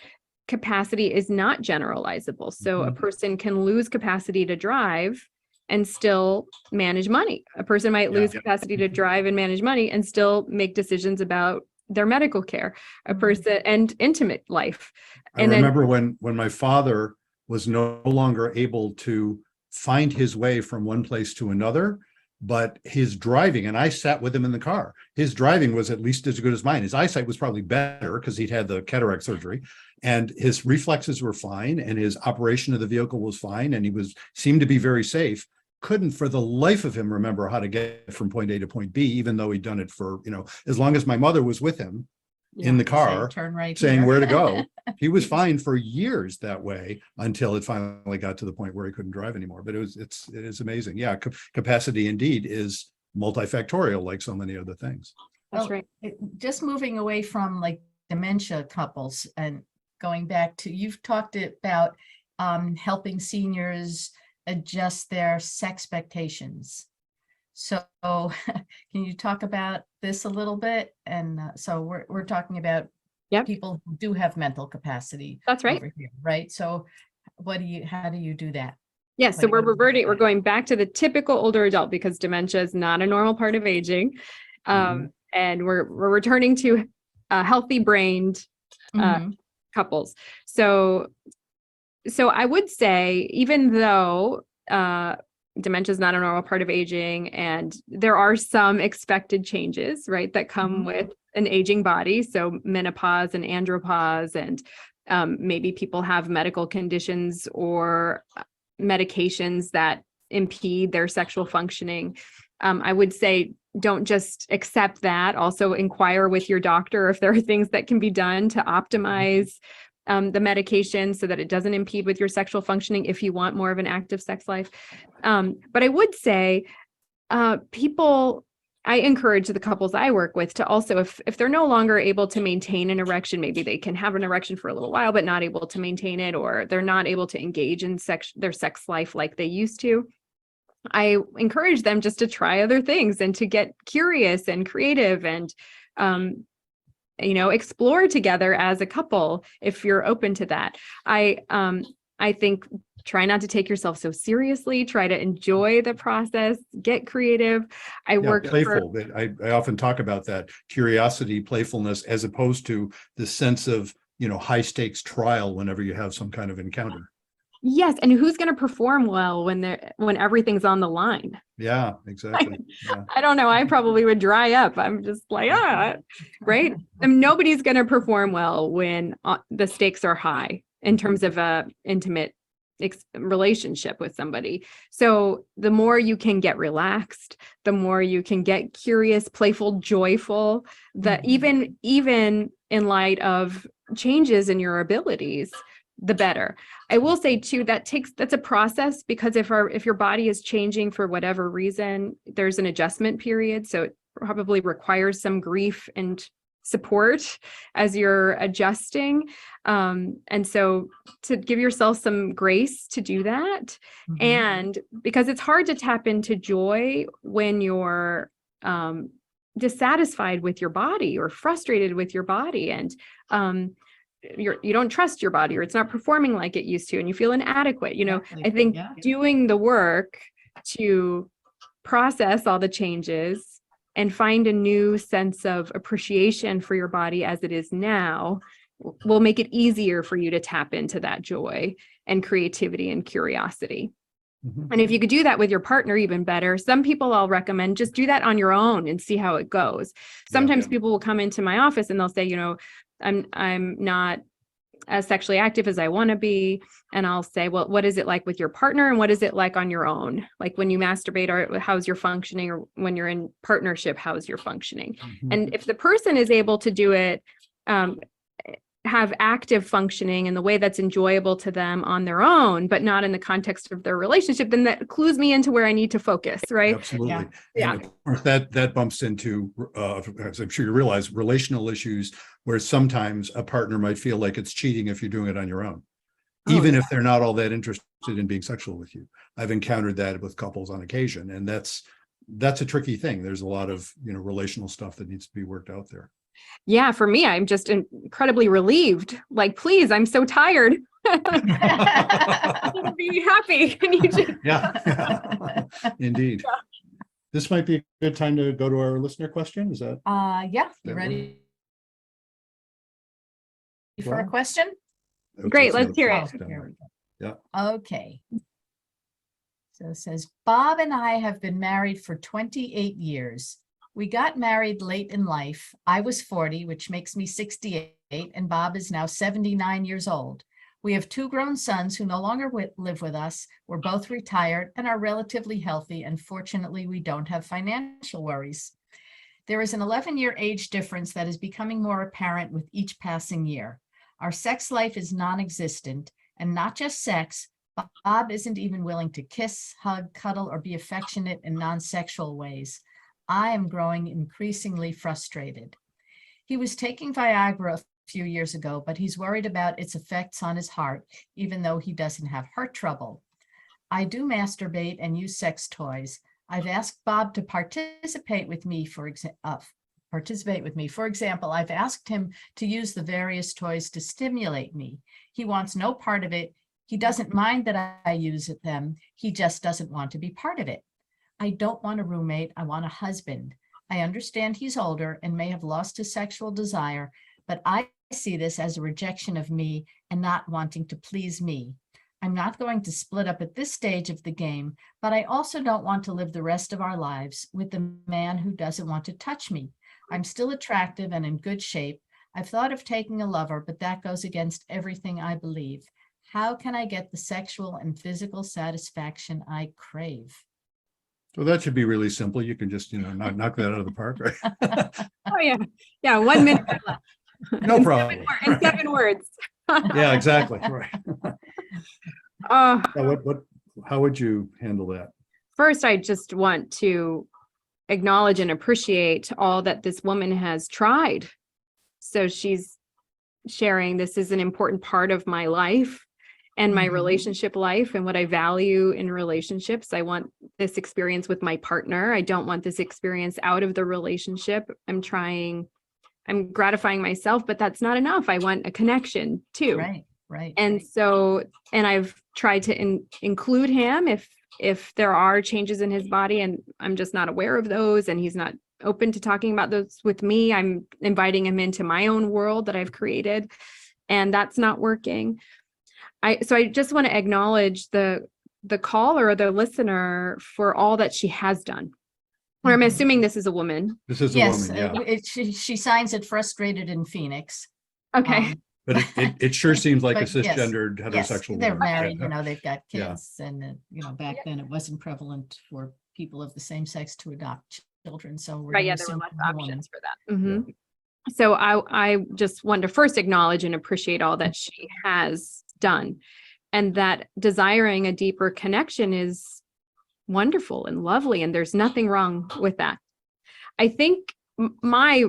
capacity is not generalizable. So a person can lose capacity to drive and still manage money. A person might lose capacity to drive and manage money and still make decisions about their medical care, a person and intimate life. I remember when my father was no longer able to find his way from one place to another, but his driving, and I sat with him in the car, his driving was at least as good as mine. His eyesight was probably better because he'd had the cataract surgery, and his reflexes were fine, and his operation of the vehicle was fine, and he seemed to be very safe. Couldn't for the life of him remember how to get from point A to point B, even though he'd done it for, as long as my mother was with him in the car turn right saying here. where to go. He was fine for years that way until it finally got to the point where he couldn't drive anymore. But it is amazing. Yeah, capacity indeed is multifactorial, like so many other things. That's right. Just moving away from like dementia couples and going back to, you've talked about helping seniors adjust their sex expectations. So can you talk about this a little bit? And so we're talking about people who do have mental capacity. That's right. Over here, right? So how do you do that? Yes. So we're going back to the typical older adult because dementia is not a normal part of aging. And we're returning to healthy brained couples. So I would say, even though dementia is not a normal part of aging, and there are some expected changes, right, that come with an aging body. So menopause and andropause, and maybe people have medical conditions or medications that impede their sexual functioning. I would say don't just accept that. Also inquire with your doctor if there are things that can be done to optimize the medication so that it doesn't impede with your sexual functioning if you want more of an active sex life. But I would say I encourage the couples I work with to also, if they're no longer able to maintain an erection, maybe they can have an erection for a little while, but not able to maintain it, or they're not able to engage in their sex life like they used to. I encourage them just to try other things and to get curious and creative and, explore together as a couple if you're open to that. I think try not to take yourself so seriously. Try to enjoy the process. Get creative. Playful. I often talk about that curiosity, playfulness, as opposed to the sense of high stakes trial whenever you have some kind of encounter. Yes, and who's going to perform well when everything's on the line? Yeah, exactly. Yeah. I don't know. I probably would dry up. I'm just like, right? And nobody's going to perform well when the stakes are high in terms of a intimate relationship with somebody. So the more you can get relaxed, the more you can get curious, playful, joyful, that even in light of changes in your abilities, the better. I will say too, that's a process, because if your body is changing for whatever reason, there's an adjustment period. So it probably requires some grief and support as you're adjusting. And so to give yourself some grace to do that. And because it's hard to tap into joy when you're dissatisfied with your body or frustrated with your body, and you don't trust your body, or it's not performing like it used to, and you feel inadequate. Exactly. I think Yeah. doing the work to process all the changes and find a new sense of appreciation for your body as it is now will make it easier for you to tap into that joy and creativity and curiosity. And if you could do that with your partner, even better. Some people I'll recommend just do that on your own and see how it goes. Sometimes people will come into my office and they'll say, I'm not as sexually active as I want to be. And I'll say, well, what is it like with your partner? And what is it like on your own? Like when you masturbate, or how's your functioning? Or when you're in partnership, how's your functioning? And if the person is able to do it, have active functioning in the way that's enjoyable to them on their own, but not in the context of their relationship, then that clues me into where I need to focus, right? Absolutely. Yeah. And of course that bumps into, as I'm sure you realize, relational issues where sometimes a partner might feel like it's cheating if you're doing it on your own, even if they're not all that interested in being sexual with you. I've encountered that with couples on occasion, and that's a tricky thing. There's a lot of relational stuff that needs to be worked out there. Yeah, for me, I'm just incredibly relieved. Like, please, I'm so tired. Be happy. Can you just... Yeah. Indeed. This might be a good time to go to our listener question. Is that? Yeah. You ready for a question? Great, let's hear it. Here we go. Yeah. Okay. So it says, Bob and I have been married for 28 years. We got married late in life. I was 40, which makes me 68, and Bob is now 79 years old. We have 2 grown sons who no longer live with us. We're both retired and are relatively healthy, and fortunately, we don't have financial worries. There is an 11-year age difference that is becoming more apparent with each passing year. Our sex life is non-existent, and not just sex. Bob isn't even willing to kiss, hug, cuddle, or be affectionate in non-sexual ways. I am growing increasingly frustrated. He was taking Viagra a few years ago, but he's worried about its effects on his heart, even though he doesn't have heart trouble. I do masturbate and use sex toys. I've asked Bob to participate with me, for example. I've asked him to use the various toys to stimulate me. He wants no part of it. He doesn't mind that I use them. He just doesn't want to be part of it. I don't want a roommate. I want a husband. I understand he's older and may have lost his sexual desire, but I see this as a rejection of me and not wanting to please me. I'm not going to split up at this stage of the game, but I also don't want to live the rest of our lives with a man who doesn't want to touch me. I'm still attractive and in good shape. I've thought of taking a lover, but that goes against everything I believe. How can I get the sexual and physical satisfaction I crave? So that should be really simple. You can just, knock that out of the park, right? Oh, yeah. Yeah. 1 minute left. No problem. In 7 words. Yeah, exactly. Right. Oh, How would you handle that? first, I just want to acknowledge and appreciate all that this woman has tried. So she's sharing, this is an important part of my life and my Mhm. relationship life and what I value in relationships. I want this experience with my partner. I don't want this experience out of the relationship. I'm gratifying myself, but that's not enough. I want a connection too. Right, right. And so, and I've tried to include him if there are changes in his body and I'm just not aware of those and he's not open to talking about those with me. I'm inviting him into my own world that I've created, and that's not working. So I just want to acknowledge the caller or the listener for all that she has done. Or I'm Mhm. assuming this is a woman. This is a Yes, woman, yeah. she signs it frustrated in Phoenix. Okay. But it sure seems like a But yes, cisgendered Yes, heterosexual they're woman. married, Yeah. they've got Yeah. kids, and back then it wasn't prevalent for people of the same sex to adopt children. So we're Right. going Yeah. to There were assume less she's a woman. options for that. Mhm. So I just want to first acknowledge and appreciate all that she has done, and that desiring a deeper connection is wonderful and lovely, and there's nothing wrong with that. I think my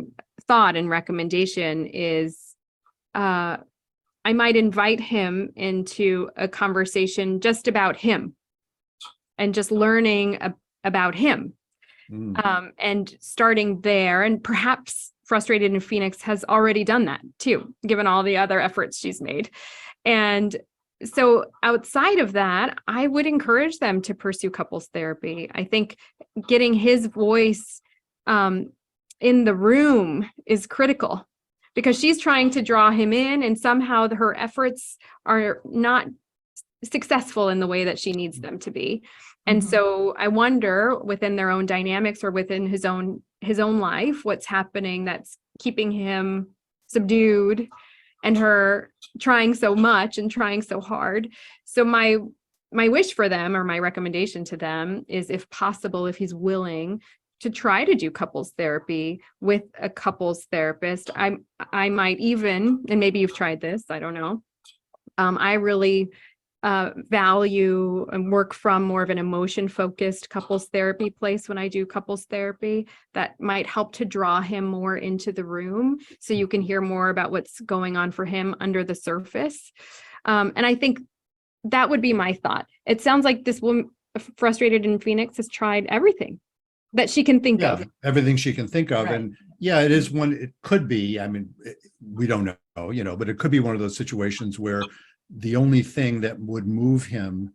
thought and recommendation is I might invite him into a conversation just about him and just learning about him. Mm. And starting there, and perhaps Frustrated in Phoenix has already done that too, given all the other efforts she's made. And so outside of that, I would encourage them to pursue couples therapy. I think getting his voice in the room is critical because she's trying to draw him in, and somehow her efforts are not successful in the way that she needs them to be. And Mhm. so I wonder within their own dynamics or within his own life, what's happening that's keeping him subdued and her trying so much and trying so hard. So my wish for them, or my recommendation to them, is if possible, if he's willing to try to do couples therapy with a couples therapist. I might even, and maybe you've tried this, I don't know. I really value and work from more of an emotion focused couples therapy place when I do couples therapy that might help to draw him more into the room so you can hear more about what's going on for him under the surface. And I think that would be my thought. It sounds like this woman Frustrated in Phoenix has tried everything that she can think Yeah, of. everything she can think of. Right. And yeah, it is one, it could be, we don't know, but it could be one of those situations where the only thing that would move him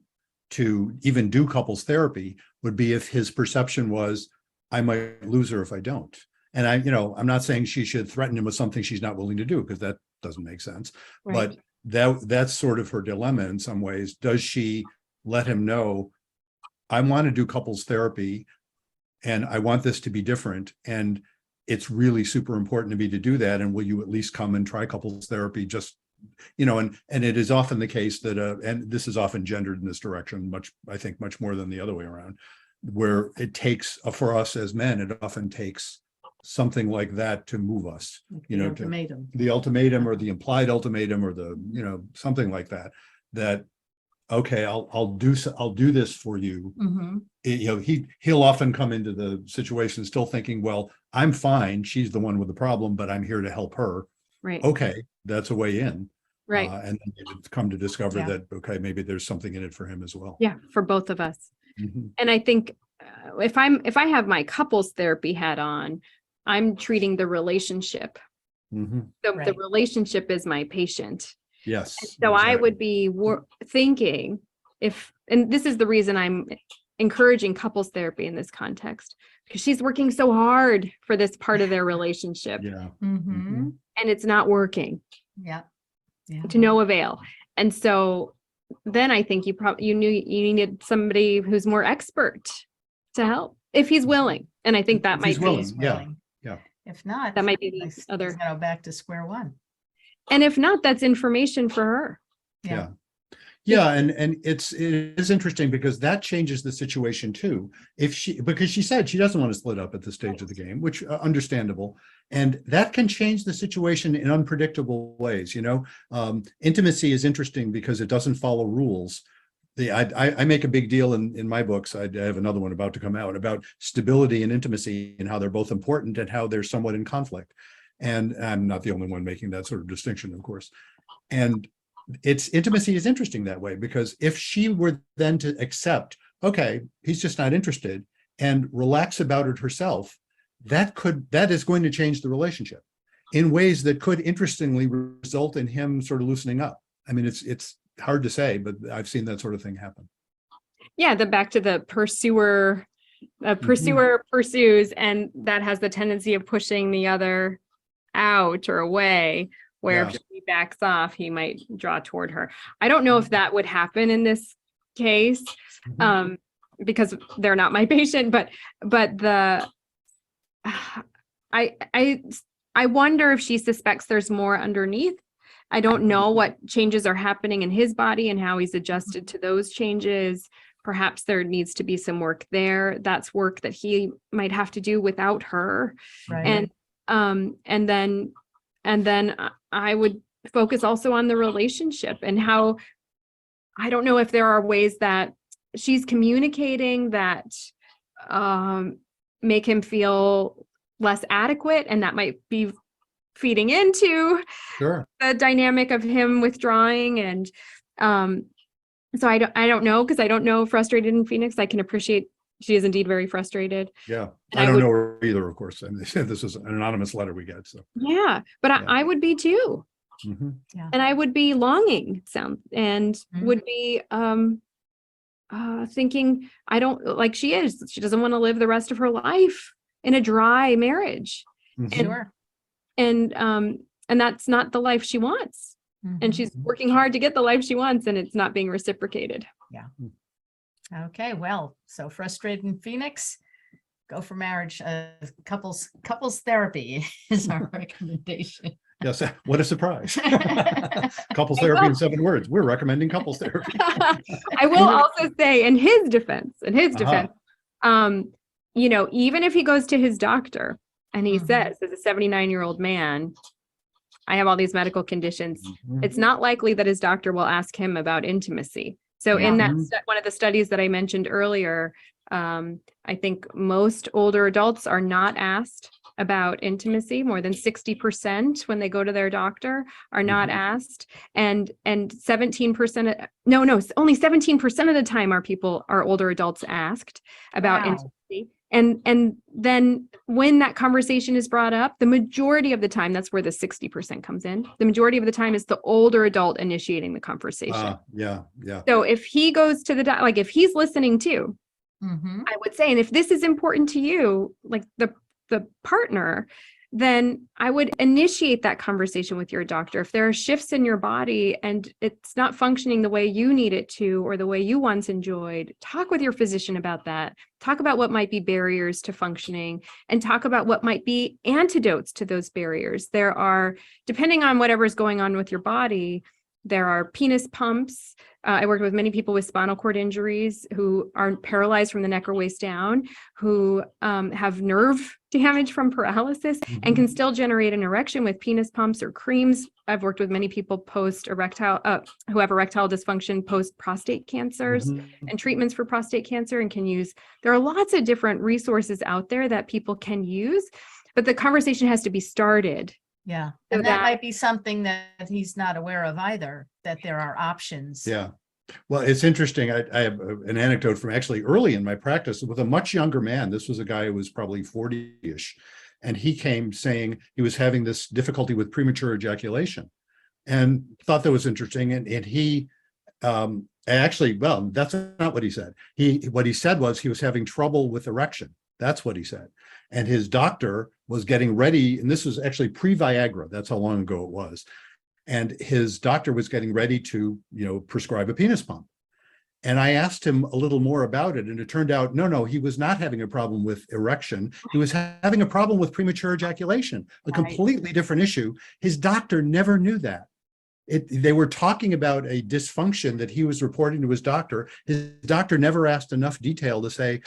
to even do couples therapy would be if his perception was, I might lose her if I don't. And I'm not saying she should threaten him with something she's not willing to do, because that doesn't make sense. Right. But that's sort of her dilemma in some ways. Does she let him know, I want to do couples therapy and I want this to be different, and it's really super important to me to do that, and will you at least come and try couples therapy? Just and it is often the case that and this is often gendered in this direction, I think much more than the other way around, where it takes for us as men, it often takes something like that to move us, The ultimatum. the ultimatum or the implied ultimatum or the something like that okay, I'll do this for you. Mhm. He'll often come into the situation still thinking, well, I'm fine, she's the one with the problem, but I'm here to help her. Right. Okay, that's a way in. Right. And then you come to discover Yeah. that, okay, maybe there's something in it for him as well. Yeah, for both of us. Mhm. And I think if I have my couples therapy hat on, I'm treating the relationship. Mhm. So the Right. relationship is my patient. Yes. So I exactly. would be thinking and this is the reason I'm encouraging couples therapy in this context, because she's working so hard for this part of their relationship Yeah. Mhm. and it's not working Yeah. Yeah. to no avail. And so then I think you needed somebody who's more expert to help if he's willing. And I think that If might he's be, willing. He's Yeah, willing. yeah. If not, that might be he's the other, gonna go back to square one. and if not, that's information for her. Yeah. Yeah, and it is interesting because that changes the situation too. Because she said she doesn't want to split up at this stage of the game, which understandable, and that can change the situation in unpredictable ways. Intimacy is interesting because it doesn't follow rules. I make a big deal in my books. I have another one about to come out about stability and intimacy and how they're both important and how they're somewhat in conflict. And I'm not the only one making that sort of distinction, of course. And intimacy is interesting that way, because if she were then to accept, okay, he's just not interested, and relax about it herself, that is going to change the relationship in ways that could interestingly result in him sort of loosening up. I mean, it's hard to say, but I've seen that sort of thing happen. Yeah, back to the pursuer. Pursues, and that has the tendency of pushing the other out or away, where Yeah. if she backs off, he might draw toward her. I don't know if that would happen in this case, because they're not my patient, but I wonder if she suspects there's more underneath. I don't know what changes are happening in his body and how he's adjusted to those changes. Perhaps there needs to be some work there. That's work that he might have to do without her. Right. And then I would focus also on the relationship and how, I don't know if there are ways that she's communicating that make him feel less adequate, and that might be feeding into Sure. the dynamic of him withdrawing. And so I don't know, because I don't know Frustrated in Phoenix. I can appreciate she is indeed very frustrated. Yeah, And I don't know her either, of course. And this is an anonymous letter we get. So yeah, but Yeah. I would be too. mhm. And I would be longing and Mhm. would be thinking, I don't, like she doesn't want to live the rest of her life in a dry marriage. Mhm. Sure. And that's not the life she wants. And Mhm. she's working hard to get the life she wants, and it's not being reciprocated. Okay, well, so Frustrated in Phoenix, go for marriage. Couples therapy is our recommendation. Yes, what a surprise. Couples therapy in 7 words. We're recommending couples therapy. I will also say in his defense, Uh-huh. Even if he goes to his doctor and he Mhm. says, as a 79-year-old man, I have all these medical conditions, Mhm. it's not likely that his doctor will ask him about intimacy. So Yeah. in that, Mhm. one of the studies that I mentioned earlier, I think most older adults are not asked about intimacy. More than 60% when they go to their doctor are not Mhm. asked. And 17%, only 17% of the time are older adults asked about Wow. intimacy. And then when that conversation is brought up, the majority of the time, that's where the 60% comes in. The majority of the time is the older adult initiating the conversation. Yeah. So if he goes to like if he's listening too, Mhm. I would say, and if this is important to you, like the partner, then I would initiate that conversation with your doctor. If there are shifts in your body and it's not functioning the way you need it to, or the way you once enjoyed, talk with your physician about that. Talk about what might be barriers to functioning, and talk about what might be antidotes to those barriers. There are, depending on whatever's going on with your body, there are penis pumps. I worked with many people with spinal cord injuries who are paralyzed from the neck or waist down, who have nerve damage from paralysis and can still generate an erection with penis pumps or creams. I've worked with many people who have erectile dysfunction post prostate cancers Mhm. and treatments for prostate cancer, and can use. There are lots of different resources out there that people can use, but the conversation has to be started. Yeah, So and that that- might be something that he's not aware of either, that there are options. Yeah. Well, it's interesting. I have an anecdote from actually early in my practice with a much younger man. This was a guy who was probably 40-ish. And he came saying he was having this difficulty with premature ejaculation, and thought that was interesting. And he actually, well, that's not what he said. What he said was he was having trouble with erection. That's what he said. And his doctor was getting ready. And this was actually pre-Viagra. That's how long ago it was. and his doctor was getting ready to, prescribe a penis pump. And I asked him a little more about it, and it turned out, no, he was not having a problem with erection. He was having a problem with premature ejaculation, a completely different issue. His doctor never knew that. They were talking about a dysfunction that he was reporting to his doctor. His doctor never asked enough detail to say,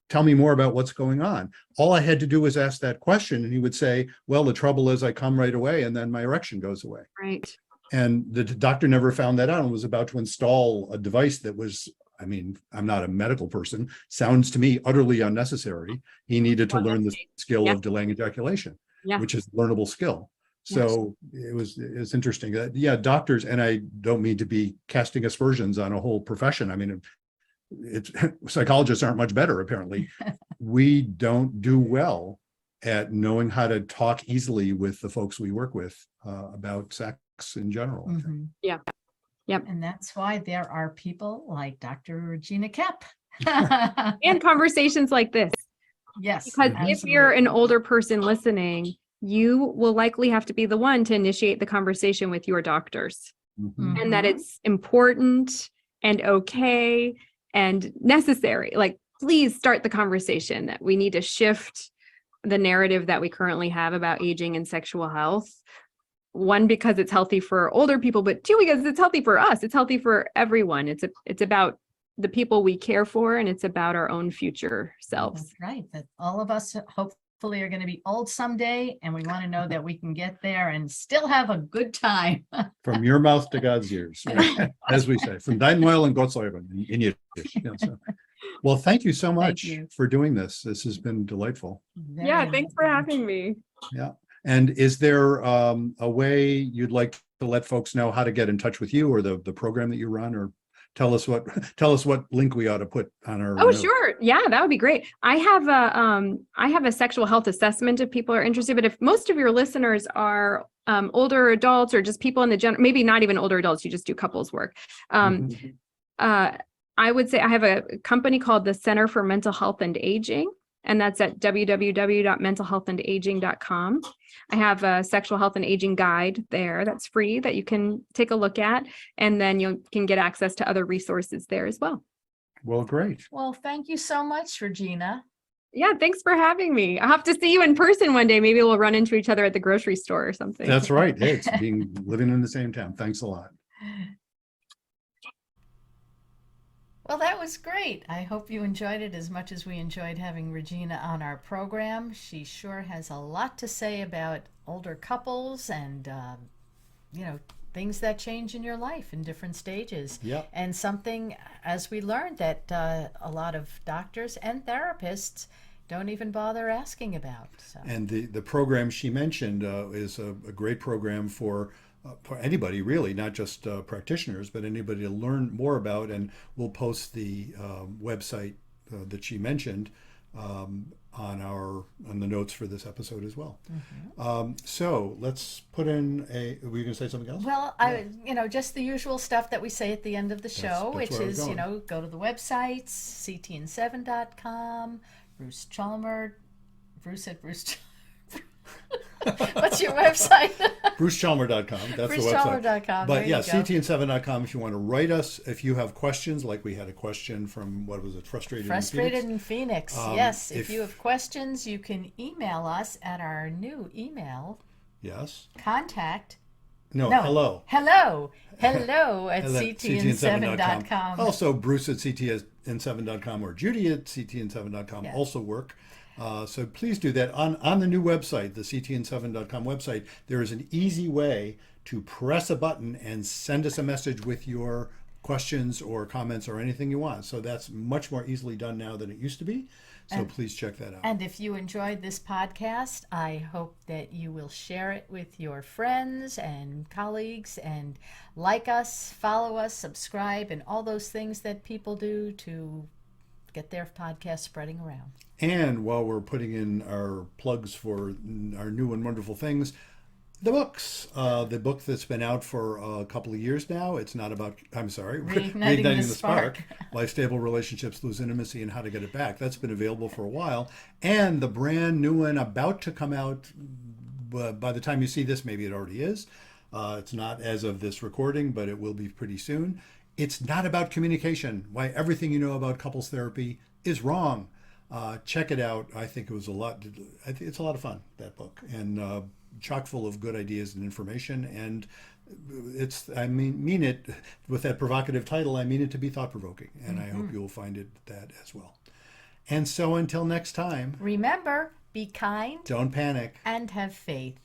tell me more about what's going on. All I had to do was ask that question, and he would say, well, the trouble is I come right away, and then my erection goes away. Right. And the doctor never found that out and was about to install a device that was, I'm not a medical person, sounds to me utterly unnecessary. He needed to learn the skill of delaying ejaculation, which is a learnable skill. So it was interesting. Doctors, and I don't mean to be casting aspersions on a whole profession. Psychologists aren't much better, apparently. We don't do well at knowing how to talk easily with the folks we work with about sex in general. I think. Yeah. Yep. And that's why there are people like Dr. Regina Koepp. And conversations like this. Yes. Because absolutely. if you're an older person listening, you will likely have to be the one to initiate the conversation with your doctors. And that it's important and okay and necessary. Like, please start the conversation that we need to shift the narrative that we currently have about aging and sexual health. One, because it's healthy for older people, but two, because it's healthy for us. It's healthy for everyone. It's about the people we care for, and it's about our own future selves. That's right. That all of us hopefully are going to be old someday, and we want to know that we can get there and still have a good time. From your mouth to God's ears, right? As we say, from dein Maul and Gottes Ohren in Yiddish. Well, thank you so much for doing this. This has been delightful. Thanks for having me. Yeah. And is there a way you'd like to let folks know how to get in touch with you or the program that you run, or tell us what link we ought to put on our note? Sure. Yeah, that would be great. I have a sexual health assessment if people are interested, but if most of your listeners are older adults or just people in the general, maybe not even older adults, you just do couples work. I would say I have a company called the Center for Mental Health and Aging, and that's at www.mentalhealthandaging.com. I have a sexual health and aging guide there that's free that you can take a look at, and then you can get access to other resources there as well. Well, great. Well, thank you so much, Regina. Yeah, thanks for having me. I'll have to see you in person one day. Maybe we'll run into each other at the grocery store or something. That's right. It's living in the same town. Thanks a lot. Well, that was great. I hope you enjoyed it as much as we enjoyed having Regina on our program. She sure has a lot to say about older couples and, things that change in your life in different stages. Yeah. And something, as we learned, that a lot of doctors and therapists don't even bother asking about. So. And the program she mentioned is a great program for anybody, really, not just practitioners, but anybody to learn more about. And we'll post the website that she mentioned on the notes for this episode as well. So let's put in were you going to say something else? Well, just the usual stuff that we say at the end of the show, That's which where I was is, going. go to the websites, ctn7.com, Bruce Chalmer, Bruce at Bruce. What's your website? BruceChalmer.com. That's the website. BruceChalmer.com. But yeah, ctn7.com if you want to write us, if you have questions, like we had a question from, what was it, Frustrated in Phoenix. Yes. If you have questions, you can email us at our new email. Yes. Contact. No. Hello at ctn7.com. Also, Bruce at ctn7.com or Judy at ctn7.com also work. So please do that. On the new website, the ctn7.com website, there is an easy way to press a button and send us a message with your questions or comments or anything you want. So that's much more easily done now than it used to be. So please check that out. And if you enjoyed this podcast, I hope that you will share it with your friends and colleagues and like us, follow us, subscribe, and all those things that people do to get their podcast spreading around. And while we're putting in our plugs for our new and wonderful things, the books. The book that's been out for a couple of years now. It's not about, Reigniting the Spark. Life Stable Relationships, Lose Intimacy, and How to Get It Back. That's been available for a while. And the brand new one about to come out, by the time you see this, maybe it already is, It's not as of this recording, but it will be pretty soon. It's not about communication. Why everything you know about couples therapy is wrong. Check it out. I think it was a lot. I think it's a lot of fun, that book, and chock full of good ideas and information. And it's, I mean it with that provocative title. I mean it to be thought provoking, and I hope you'll find it that as well. And so until next time, Remember, be kind don't panic. and have faith.